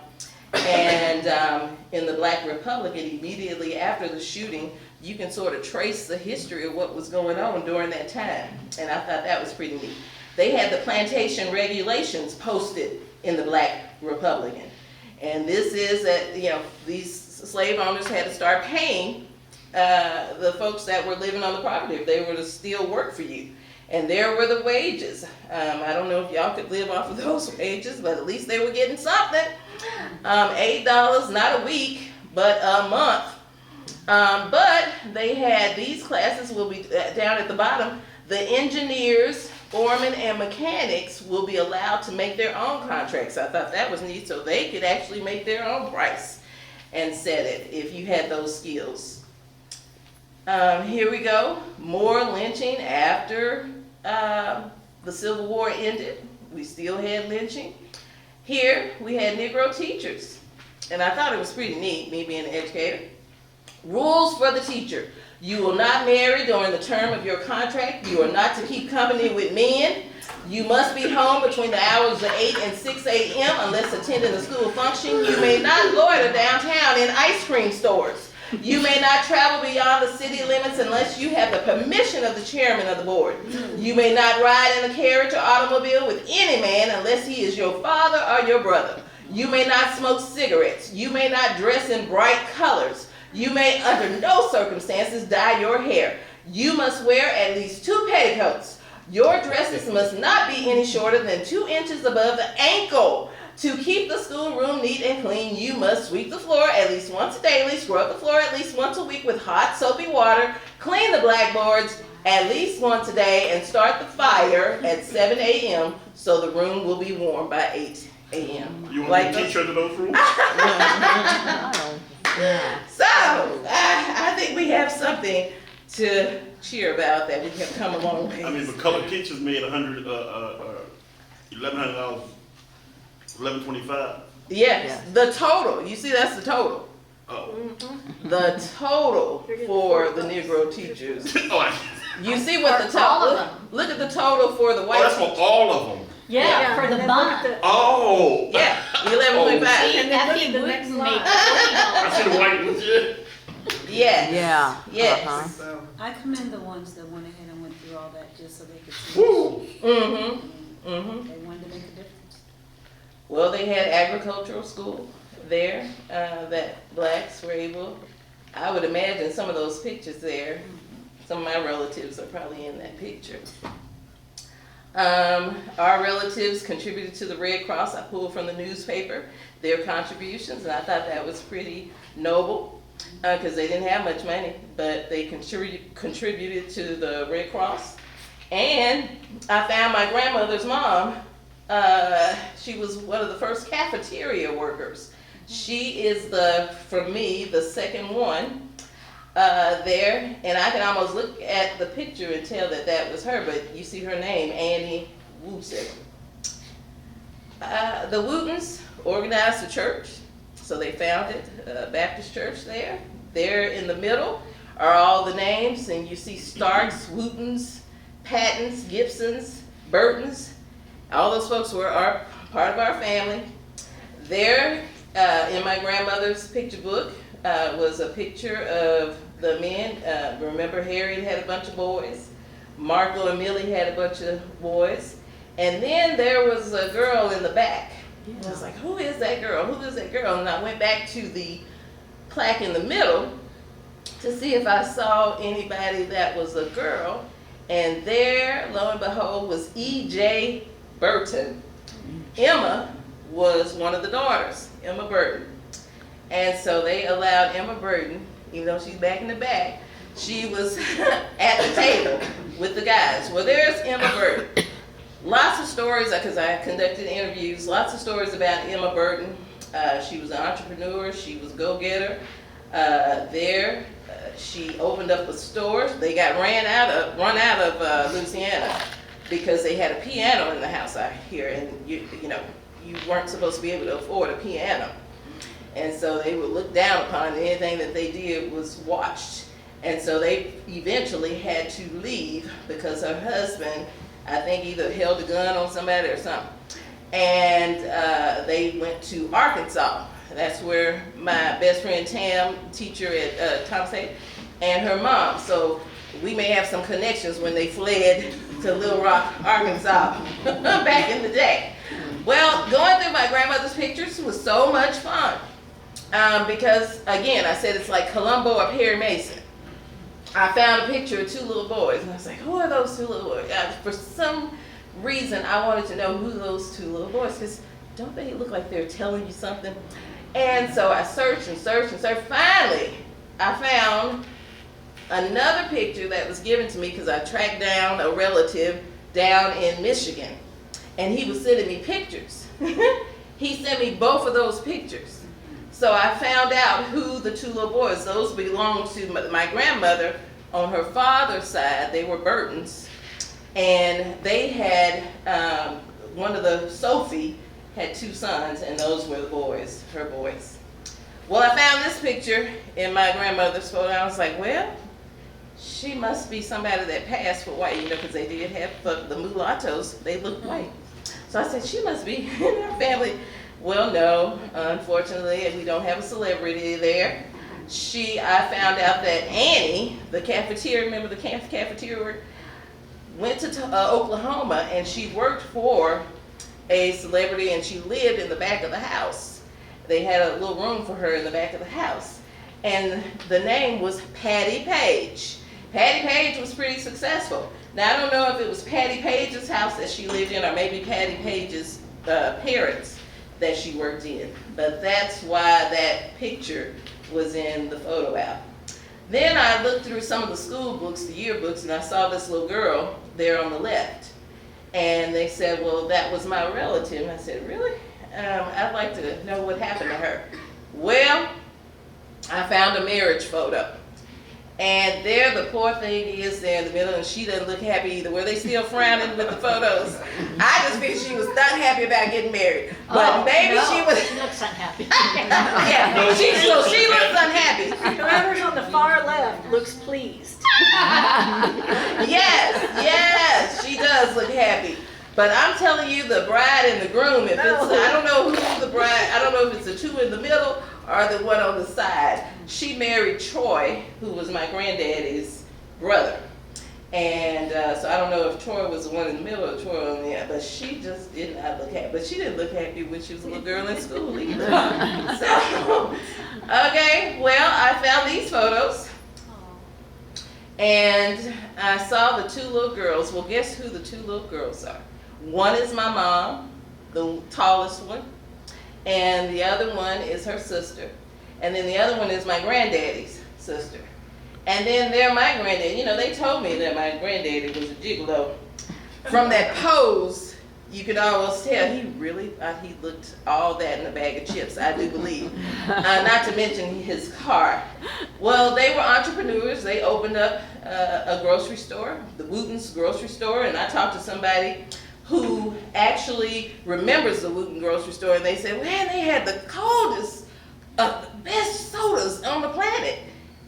And in the Black Republican, immediately after the shooting, you can sort of trace the history of what was going on during that time. And I thought that was pretty neat. They had the plantation regulations posted in the Black Republican. And this is that, you know, these slave owners had to start paying the folks that were living on the property if they were to still work for you. And there were the wages. I don't know if y'all could live off of those wages, but at least they were getting something. $8, not a week, but a month. But they had these classes will be down at the bottom. The engineers, foremen, and mechanics will be allowed to make their own contracts. I thought that was neat, so they could actually make their own price and set it if you had those skills. Here we go, more lynching after the Civil War ended. We still had lynching. Here we had Negro teachers, and I thought it was pretty neat, me being an educator. Rules for the teacher. You will not marry during the term of your contract. You are not to keep company with men. You must be home between the hours of 8 and 6 a.m. unless attending a school function. You may not loiter downtown in ice cream stores. You may not travel beyond the city limits unless you have the permission of the chairman of the board. You may not ride in a carriage or automobile with any man unless he is your father or your brother. You may not smoke cigarettes. You may not dress in bright colors. You may under no circumstances dye your hair. You must wear at least 2 petticoats. Your dresses must not be any shorter than 2 inches above the ankle. To keep the schoolroom neat and clean, you must sweep the floor at least once daily, scrub the floor at least once a week with hot soapy water, clean the blackboards at least once a day, and start the fire at 7 a.m. so the room will be warm by 8 a.m. You want to be teacher under those rules? So, I think we have something to cheer about, that we have come a long way. I mean, but colored teachers made $1,100, $1,125. Yes, the total, you see, that's the total. Oh. The total for the Negro teachers. Oh, You see what the For all of total, look at the total for the white that's for teachers. all of them. Yeah, for the month. Oh. Yeah, 11.5. See, Effie Wooten made $40. I see the white ones, yeah. Yes. Yeah. Yes. Uh-huh. I commend the ones that went ahead and went through all that just so they could see. Woo. Mm-hmm, mm-hmm. They wanted to make a difference. Well, they had agricultural school there, that blacks were able, I would imagine some of those pictures there, some of my relatives are probably in that picture. Our relatives contributed to the Red Cross. I pulled from the newspaper their contributions, and I thought that was pretty noble, because they didn't have much money, but they contributed to the Red Cross. And I found my grandmother's mom. She was one of the first cafeteria workers. She is for me, the second one there, and I can almost look at the picture and tell that that was her, but you see her name, Annie Woosek. The Wootens organized a church, so they founded a Baptist church there. There in the middle are all the names, and you see Starks, Wootens, Pattons, Gibsons, Burtons. All those folks are part of our family. There, in my grandmother's picture book, was a picture of the men. Remember, Harriet had a bunch of boys. Marco and Millie had a bunch of boys. And then there was a girl in the back. And I was like, who is that girl? Who is that girl? And I went back to the plaque in the middle to see if I saw anybody that was a girl. And there, lo and behold, was E.J. Burton. Emma was one of the daughters, Emma Burton. And so they allowed Emma Burton, even though she's back in the back, she was at the table with the guys. Well, there's Emma Burton. Lots of stories, because I conducted interviews, lots of stories about Emma Burton. She was an entrepreneur, she was a go-getter. She opened up a store. They got run out of Louisiana because they had a piano in the house out here, and you weren't supposed to be able to afford a piano. And so they would look down upon it. Anything that they did was watched. And so they eventually had to leave because her husband, I think, either held a gun on somebody or something. And they went to Arkansas. That's where my best friend Tam, teacher at Thomas State, and her mom. So we may have some connections when they fled to Little Rock, Arkansas back in the day. Well, going through my grandmother's pictures was so much fun. Because, again, I said it's like Columbo or Perry Mason. I found a picture of two little boys, and I was like, who are those two little boys? For some reason, I wanted to know who those two little boys, because don't they look like they're telling you something? And so I searched and searched and searched. Finally, I found another picture that was given to me because I tracked down a relative down in Michigan, and he was sending me pictures. He sent me both of those pictures. So I found out who the two little boys, those belonged to my grandmother on her father's side. They were Burtons, and they had, one of the, Sophie, had two sons, and those were the boys, her boys. Well, I found this picture in my grandmother's photo. I was like, well, she must be somebody that passed for white, you know, because they did have the mulattoes, they looked white. So I said, she must be in our family. Well, no, unfortunately, we don't have a celebrity there. I found out that Annie, the cafeteria, remember the cafeteria, went to Oklahoma, and she worked for a celebrity, and she lived in the back of the house. They had a little room for her in the back of the house. And the name was Patty Page. Patty Page was pretty successful. Now, I don't know if it was Patty Page's house that she lived in, or maybe Patty Page's parents that she worked in. But that's why that picture was in the photo album. Then I looked through some of the school books, the yearbooks, and I saw this little girl there on the left. And they said, well, that was my relative. And I said, really? I'd like to know what happened to her. Well, I found a marriage photo. And there the poor thing is there in the middle, and she doesn't look happy either. Were they still frowning with the photos? I just think she was not happy about getting married. But maybe she was. She looks unhappy. Yeah, she looks unhappy. Whoever's on the far left looks pleased. Yes, she does look happy. But I'm telling you, the bride and the groom, if it's, I don't know who's the bride, I don't know if it's the two in the middle or the one on the side. She married Troy, who was my granddaddy's brother. And so I don't know if Troy was the one in the middle or Troy on the end, but she just did not look happy. But she didn't look happy when she was a little girl in school either. So, okay, well, I found these photos. And I saw the two little girls. Well, guess who the two little girls are? One is my mom, the tallest one, and the other one is her sister. And then the other one is my granddaddy's sister. And then they're my granddaddy. You know, they told me that my granddaddy was a gigolo. From that pose, you could almost tell he really thought he looked all that in a bag of chips, I do believe. Not to mention his car. Well, they were entrepreneurs. They opened up a grocery store, the Wooten's grocery store, and I talked to somebody who actually remembers the Wooten grocery store, and they said, man, they had the coldest, best sodas on the planet.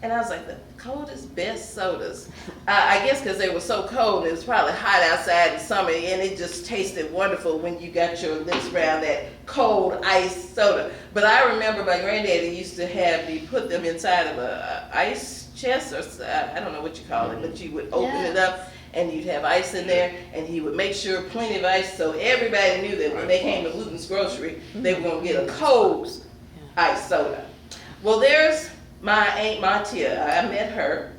And I was like, the coldest, best sodas. I guess because they were so cold, it was probably hot outside in summer, and it just tasted wonderful when you got your lips around that cold ice soda. But I remember my granddaddy used to have me put them inside of a ice chest, or I don't know what you call it, but you would open it up, and you'd have ice in there, and he would make sure plenty of ice, so everybody knew that when they came to Wooten's Grocery, they were going to get a cold ice soda. Well, there's my Aunt Matia. I met her.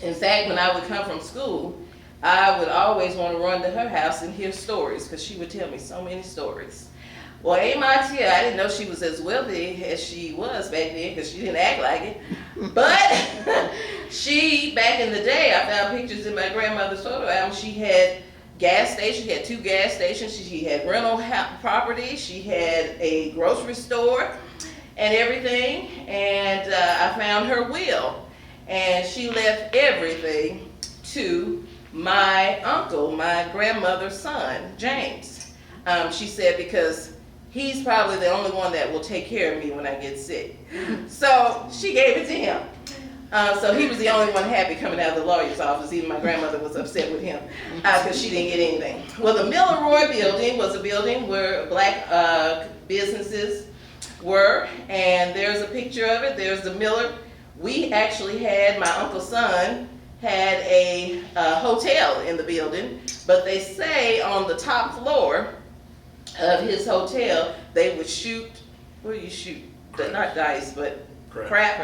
In fact, when I would come from school, I would always want to run to her house and hear stories, because she would tell me so many stories. Well, Aunt Matia, I didn't know she was as wealthy as she was back then, because she didn't act like it. But she, back in the day, I found pictures in my grandmother's photo album. She had gas stations. She had 2 gas stations. She had rental property. She had a grocery store and everything. And I found her will. And she left everything to my uncle, my grandmother's son, James. She said because he's probably the only one that will take care of me when I get sick. So she gave it to him. So he was the only one happy coming out of the lawyer's office. Even my grandmother was upset with him because she didn't get anything. Well, the Miller building was a building where black businesses were, and there's a picture of it. There's the Miller. We actually had, my uncle's son had a hotel in the building, but they say on the top floor of his hotel, they would shoot, what do you shoot? Not dice, but crap,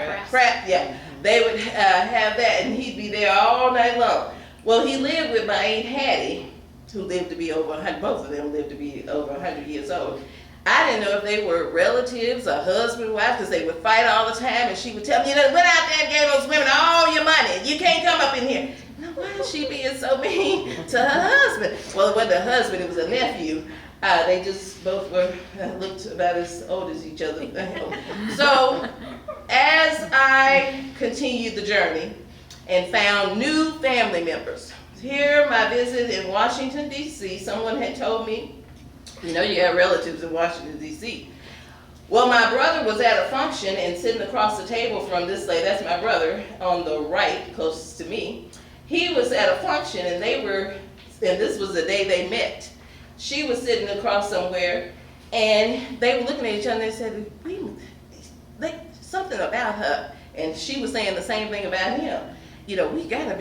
yeah. They would have that, and he'd be there all night long. Well, he lived with my Aunt Hattie, who lived to be over 100, both of them lived to be over 100 years old. I didn't know if they were relatives or husband, wife, because they would fight all the time, and she would tell me, you know, went out there and gave those women all your money. You can't come up in here. Now, why is she being so mean to her husband? Well, it wasn't a husband, it was a nephew. They just both were, looked about as old as each other. So, as I continued the journey and found new family members, here my visit in Washington, D.C., someone had told me, you know, you have relatives in Washington, D.C. Well, my brother was at a function and sitting across the table from this lady, that's my brother, on the right, closest to me. He was at a function and they were, and this was the day they met. She was sitting across somewhere and they were looking at each other and they said, wait a minute, something about her. And she was saying the same thing about him. You know, we gotta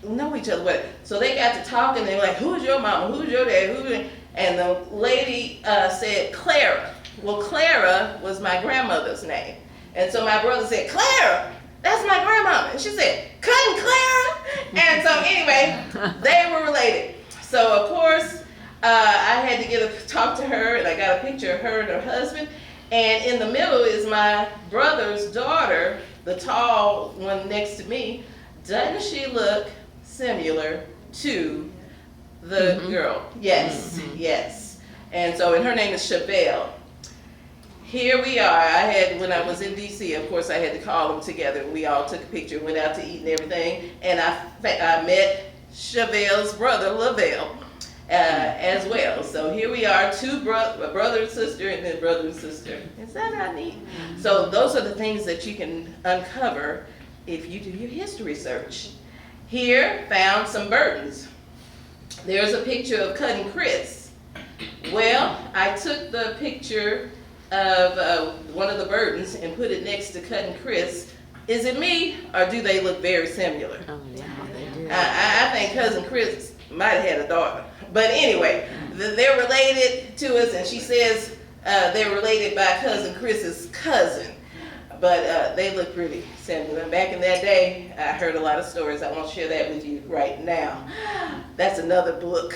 know each other well. So they got to talking, they were like, who's your mama, who's your dad, and the lady said Clara. Well, Clara was my grandmother's name. And so my brother said, Clara, that's my grandmama. And she said, Cousin Clara? And so anyway, they were related. So of course, I had to talk to her, and I got a picture of her and her husband. And in the middle is my brother's daughter, the tall one next to me. Doesn't she look similar to the girl? Yes, yes. And so, and her name is Chevelle. Here we are. When I was in DC, of course, I had to call them together. We all took a picture, went out to eat and everything. And I met Chevelle's brother, Lavelle, as well. So here we are, a brother and sister, and then brother and sister. Is that not neat? So those are the things that you can uncover if you do your history search. Here, found some Burtons. There's a picture of Cousin Chris. Well, I took the picture of one of the Burtons and put it next to Cousin Chris. Is it me, or do they look very similar? Oh, yeah, they do. I think Cousin Chris might have had a daughter. But anyway, they're related to us, and she says they're related by Cousin Chris's cousin. But they look pretty similar. Back in that day, I heard a lot of stories. I won't share that with you right now. That's another book.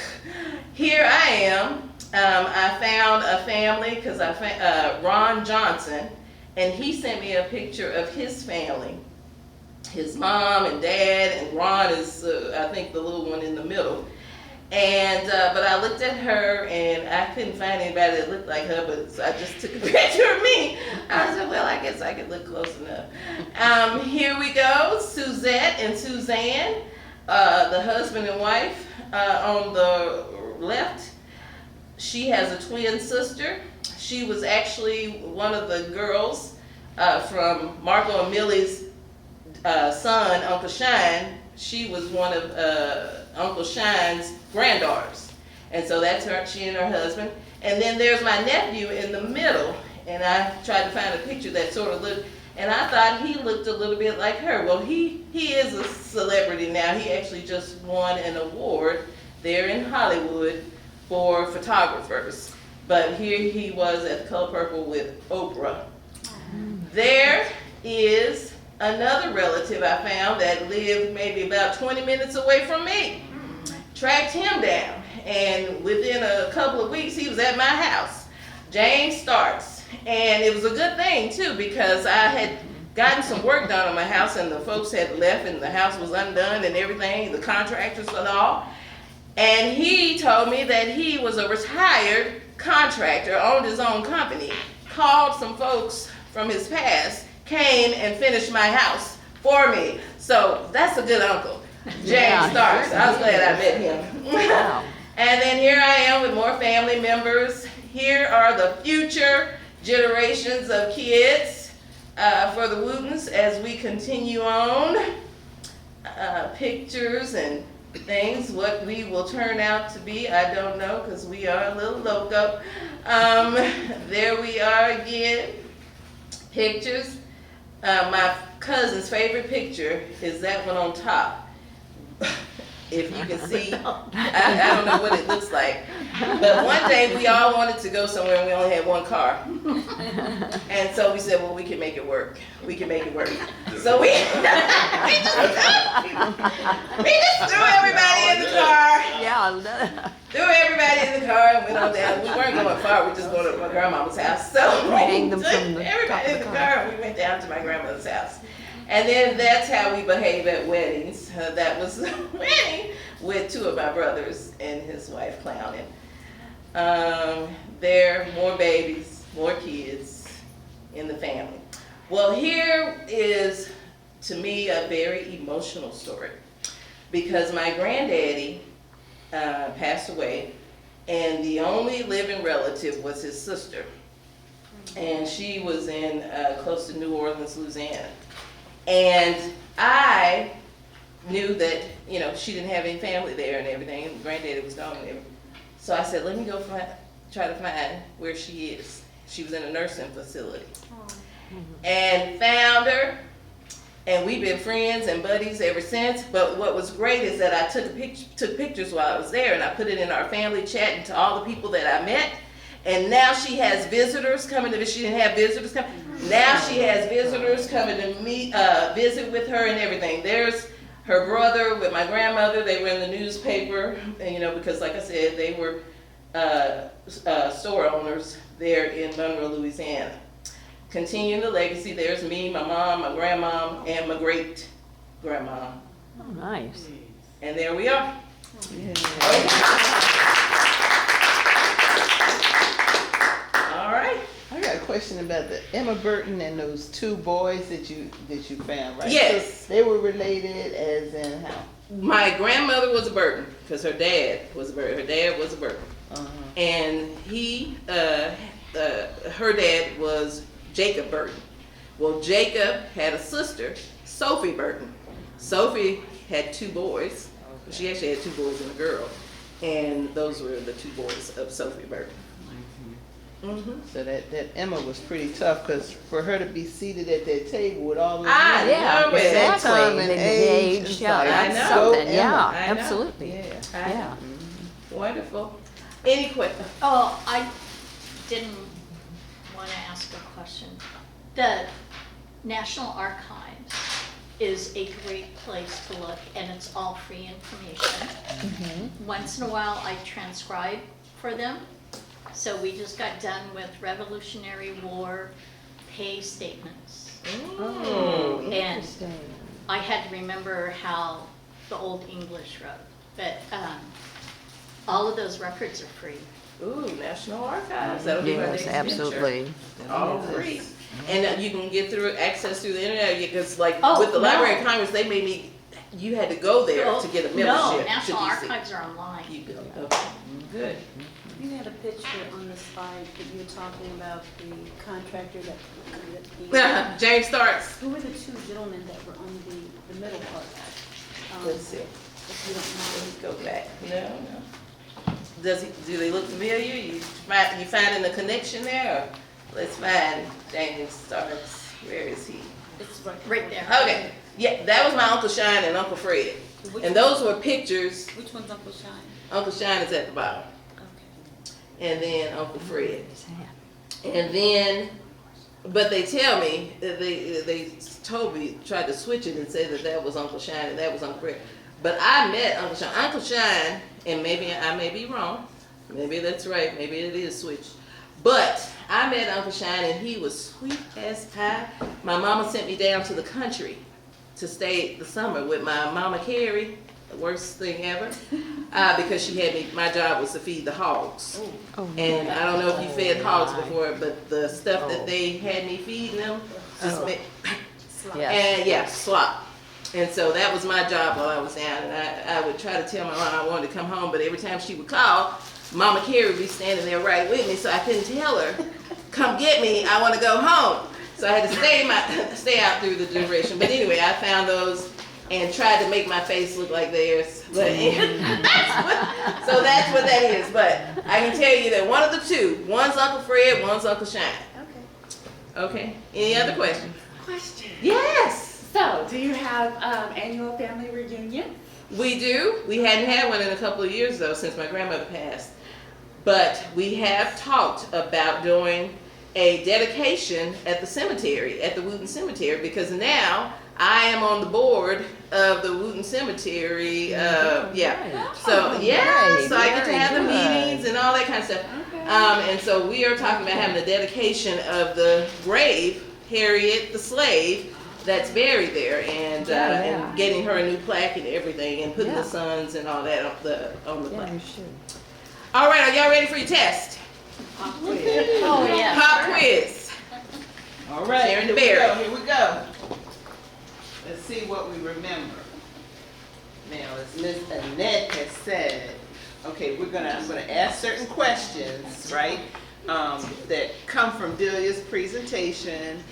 Here I am. I found a family because I found Ron Johnson, and he sent me a picture of his family. His mom and dad, and Ron is, I think, the little one in the middle. And but I looked at her and I couldn't find anybody that looked like her, but so I just took a picture of me. I said, well, I guess I could look close enough. Here we go, Suzette and Suzanne, the husband and wife on the left. She has a twin sister. She was actually one of the girls from Marco and Millie's son, Uncle Shine. She was one of Uncle Shine's granddaughters. And so that's her, she and her husband. And then there's my nephew in the middle. And I tried to find a picture that sort of looked, and I thought he looked a little bit like her. Well, he is a celebrity now. He actually just won an award there in Hollywood for photographers. But here he was at the Color Purple with Oprah. There is another relative I found that lived maybe about 20 minutes away from me. Tracked him down, and within a couple of weeks he was at my house. James Starks. And it was a good thing too, because I had gotten some work done on my house and the folks had left and the house was undone and everything, the contractors and all. And he told me that he was a retired contractor, owned his own company, called some folks from his past, came and finished my house for me. So that's a good uncle, James Starks. I was glad I met him. Wow. And then here I am with more family members. here are the future generations of kids for the Wootons as we continue on. Pictures and things, what we will turn out to be, I don't know, because we are a little loco. There we are again, pictures. My cousin's favorite picture is that one on top. If you can see, I don't know what it looks like. But one day we all wanted to go somewhere and we only had one car. And so we said, well, we can make it work. We can make it work. So we just threw everybody in the car. Yeah. Threw everybody in the car and went on down. We weren't going far, we were just going to my grandmama's house. So we Hang them took from the everybody top in of the the car and we went down to my grandmother's house. And then that's how we behave at weddings. That was the wedding with two of my brothers and his wife clowning. There, more babies, more kids in the family. Well, here is, to me, a very emotional story. Because my granddaddy passed away, and the only living relative was his sister. And she was in close to New Orleans, Louisiana. And I knew that, you know, she didn't have any family there and everything, and granddaddy was gone and everything. So I said, let me go try to find where she is. She was in a nursing facility. And found her, and we've been friends and buddies ever since. But what was great is that I took pictures while I was there, and I put it in our family chat and to all the people that I met. And now she has visitors coming to, she didn't have visitors coming. Now she has visitors coming to meet, visit with her and everything. There's her brother with my grandmother. They were in the newspaper, and, you know, because like I said, they were store owners there in Monroe, Louisiana. Continuing the legacy, there's me, my mom, my grandma, and my great grandma. Oh, nice. And there we are. All right. I got a question about the Emma Burton and those two boys that you found, right? Yes. So they were related as in how? My grandmother was a Burton because her dad was a Burton. Her dad was a Burton. And he, her dad was Jacob Burton. Well, Jacob had a sister, Sophie Burton. Sophie had two boys. She actually had two boys and a girl. And those were the two boys of Sophie Burton. So that Emma was pretty tough, because for her to be seated at that table with all those I women know at that it. time and The age, age, it's yeah, like, that's I know. something. Emma. Yeah, I know. absolutely. Yeah. Yeah. Wonderful. Any questions? Oh, I didn't want to ask a question. The National Archives is a great place to look, and it's all free information. Once in a while, I transcribe for them. So we just got done with Revolutionary War pay statements. And I had to remember how the Old English wrote, but all of those records are free. Ooh, National Archives. That'll be my next Yes, venture. absolutely. All free. And you can get through access through the internet, because like Oh, with the no. Library of Congress, they made me, you had to go there to get a membership No, to National DC. Archives are online. You go, okay, good. You had a picture on the slide that you were talking about the contractor that James Starks. who were the two gentlemen that were on the middle part? Let's see. If you Let's don't mind. go back. No. Do they look familiar? You finding the connection there? Or let's find James Starks. Where is he? It's Right there. Okay. Yeah, that was my Uncle Shine and Uncle Fred. Which And those were pictures. Which one's Uncle Shine? Uncle Shine is at the bottom. Okay. And then Uncle Fred. And then, but they tell me, they told me, tried to switch it and say that was Uncle Shine and that was Uncle Fred. But I met Uncle Shine. Uncle Shine, and maybe I may be wrong, maybe that's right, maybe it is switched. But I met Uncle Shine and he was sweet as pie. My mama sent me down to the country to stay the summer with my mama Carrie, the worst thing ever, because she had me, my job was to feed the hogs. And I don't know if you fed hogs before, but the stuff that they had me feeding them just made, Yes. and yeah, slop. And so that was my job while I was down. And I would try to tell my mom I wanted to come home, but every time she would call, Mama Carrie would be standing there right with me, so I couldn't tell her, come get me, I want to go home. So I had to stay out through the duration. But anyway, I found those and tried to make my face look like theirs. But so that's what that is. But I can tell you that one of the two, one's Uncle Fred, one's Uncle Shine. Okay. Any other questions? Question. Yes. So, do you have annual family reunion? We do. We hadn't had one in a couple of years though, since my grandmother passed. But we have talked about doing a dedication at the cemetery, at the Wooten Cemetery, because now I am on the board of the Wooten Cemetery. Yeah. So yeah, so I get to have the meetings and all that kind of stuff. And so we are talking about having a dedication of the grave, Harriet the slave, that's buried there, and getting her a new plaque and everything, and putting the sons and all that on the plaque. All right, are y'all ready for your test? Oh, yeah. Pop quiz. All right, Sharon here we DeBerry. go, here we go. Let's see what we remember. Now, as Miss Annette has said, okay, I'm gonna ask certain questions, right, that come from Delia's presentation,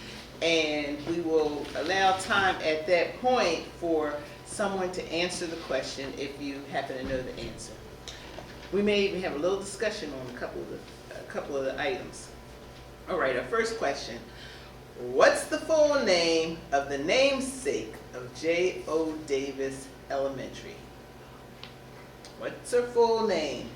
and we will allow time at that point for someone to answer the question if you happen to know the answer. We may even have a little discussion on a couple of the items. All right, our first question. What's the full name of the namesake of J.O. Davis Elementary? What's her full name?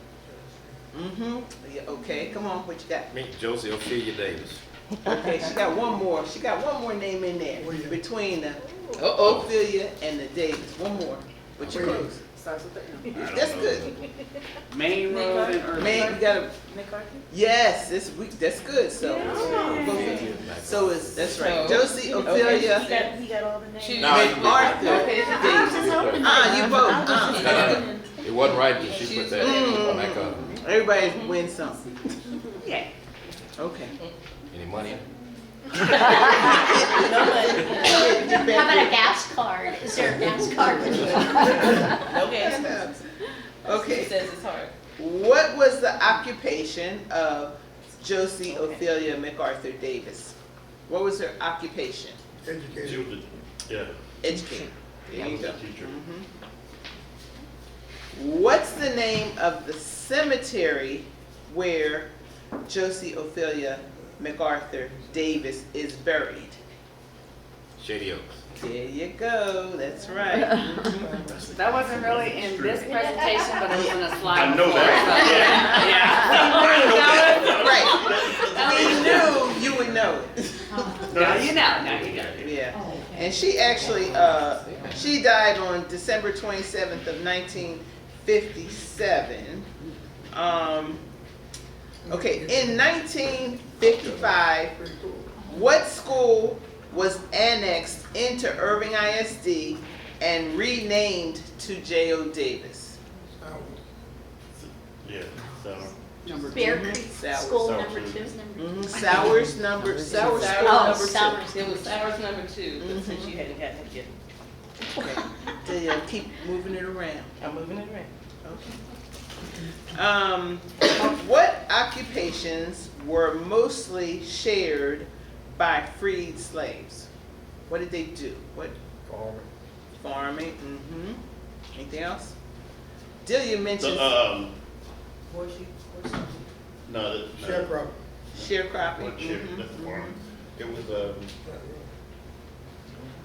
Yeah, okay, come on, what you got? Meet Josie Ophelia Davis. Okay, she got one more. She got one more name in there between the Ophelia and the Davis. One more. What you close? Starts with the M. That's good. Main Road and Irving. Man, you gotta. McCarthy? Yes, that's good. So, so it's that's right. Josie Ophelia. He got all the names. She- No, you didn't. Arthur Okay. Davis. You both. It wasn't right that she put that on that cover. Everybody wins something. Yeah. Okay. Any money? How about a gas card? Is there a gas card? No gas. Okay. It says it's hard. What was the occupation of Josie Ophelia MacArthur Davis? What was her occupation? She was Educator. There you go. teacher. What's the name of the cemetery where Josie Ophelia MacArthur Davis is buried? Shady Oaks. There you go. That's right. That wasn't really in this presentation, but it was in a slide. I know before, Right. We knew you would know it. so- Now you know, Yeah. And she actually, she died on December 27th of 1957. Okay, in 1955, what school was annexed into Irving ISD and renamed to J.O. Davis? Yeah, so. Bear Creek Sowers. School Sowers. number 2. Sowers number, Sowers Sours school Oh, number 2. Sowers. It was ours number 2, but since you hadn't gotten it yet, Okay. They keep moving it around. I'm moving it around. Okay. What occupations were mostly shared by freed slaves? What did they do? What? Farming. Anything else? Delia mentioned Sharecropping. sharecropping. That's the farm. It was,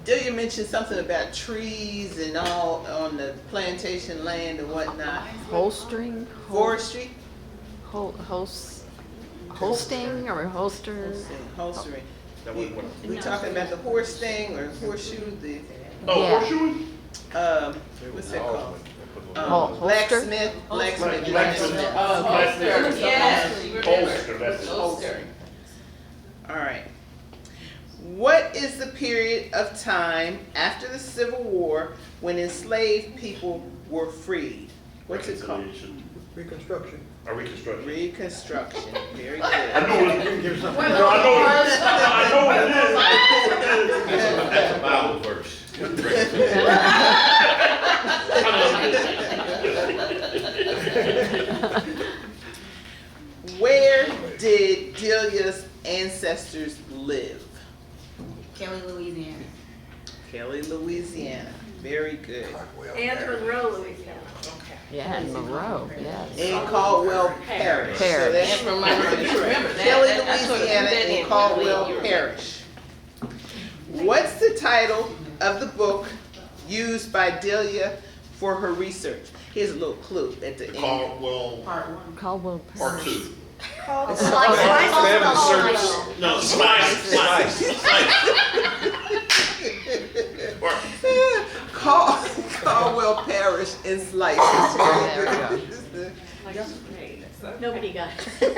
Delia mentioned something about trees and all on the plantation land and whatnot. Holstering? Forestry. Hosting or holster? Holstering. that was what. We talking about the horse thing or horseshoe? The Oh, Yeah. horseshoeing? what's that called? Holster? Blacksmith. Blacksmith. Yes, you remember. Holster, that's it. Holster. All right. What is the period of time after the Civil War when enslaved people were freed? What's it called? Reconciliation. Reconstruction. A reconstruction. Reconstruction, very I good. know what it is. No, I know what it is. That's a Bible verse. Where did Delia's ancestors live? Kelly, Louisiana. Kelly, Louisiana, very good. And Monroe, Louisiana. Yeah, and Monroe, yes. In Caldwell Parish. So Parish. that's And from my remember that. Kelly, That's what Louisiana, that in is. Caldwell You're right. Parish. What's the title of the book used by Delia for her research? Here's a little clue at the end. Caldwell, Caldwell part Parish. 2. Called Slice. No, slice. Caldwell Parish in Slice. There we go. Nobody got it.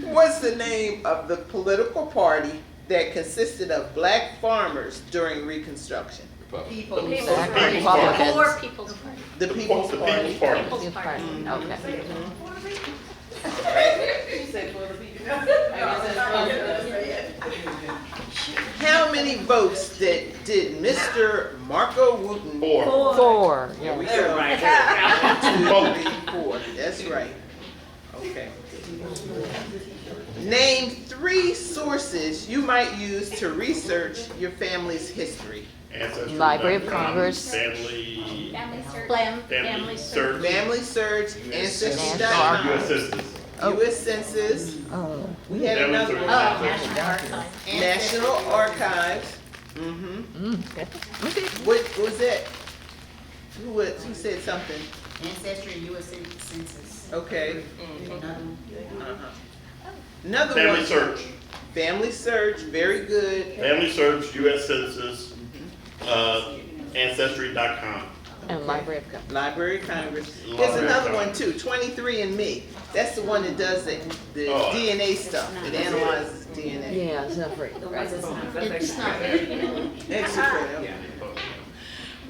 What's the name of the political party that consisted of black farmers during Reconstruction? Republic. People's Back Party. Republicans. Or People's Party. The People's Party. Party. People's Youth Party. Party, okay. You said for the people. I guess that's How many votes did Mr. Marco Wooten? 4. 4, There we yeah. go. Vote. 1, 2, 3, 4. That's right. Okay. Name 3 sources you might use to research your family's history. Ancestry. Library of Congress. Family. Family search. Family Search, National Ancestry.com, U.S. Census. U.S. Census. Oh, We had Family another Search. one. National Archives. National Archives. Mm-hmm. okay. What was that? Who said something? Ancestry, U.S. Census. Okay. Another one. Uh-huh. Another Family one. Search. Family Search, very good. Family Search, U.S. Census, Ancestry.com. And Library of Congress. Library of Congress. There's Library of another one Congress. too, 23andMe. That's the one that does the Oh. DNA stuff. It analyzes DNA. Yeah, it's not free. The ones that's not. It's not very. Excellent.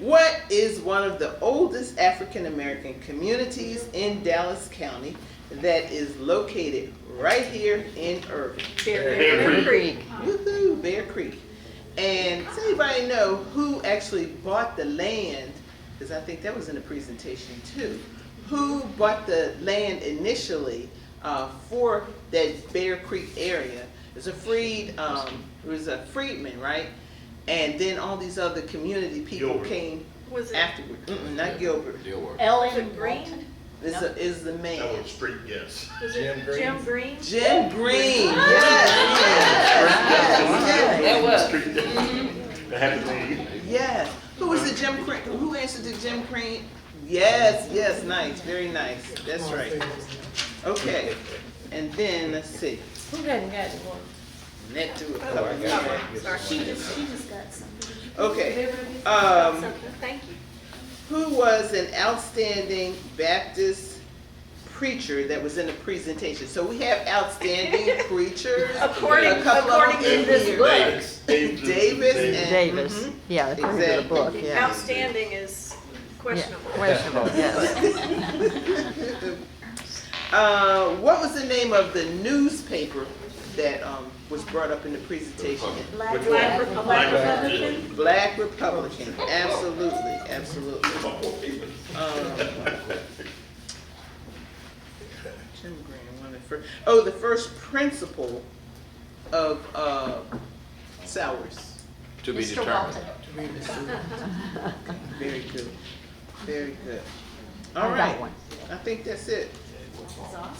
What is one of the oldest African American communities in Dallas County that is located right here in Irving? Bear Creek. Woohoo, Bear Creek. And does anybody know who actually bought the land? Because I think that was in the presentation too. Who bought the land initially for that Bear Creek area? It was a freedman, right? And then all these other community people Gilbert. came Was it afterward. Not Gilbert. Deal work. Ellen Green? Is the That man. was street guess. Was it Jim Green? Jim Green. Yes. That was. Street guess. That happened to me. Yes. Who was the Jim Green? Who answered to Jim Green? Yes, nice, very nice. That's right. Okay. And then let's see. Who hadn't gotten one? Net do it. She just got something. Okay. Something. Thank you. Who was an outstanding Baptist preacher that was in the presentation? So we have outstanding preachers. According A couple of them to in this here. book, Davis and Davis, yeah, according to the Exactly. book, yeah. outstanding is Yeah, questionable. questionable, yes. What was the name of the newspaper that was brought up in the presentation? Black Republican. Black Republican. Absolutely. Jim Green, one of the first. Oh, the first principal of Sowers. To be Mr. determined. Walton. Very good. Very good. I All got right. one. I think that's it. That's awesome.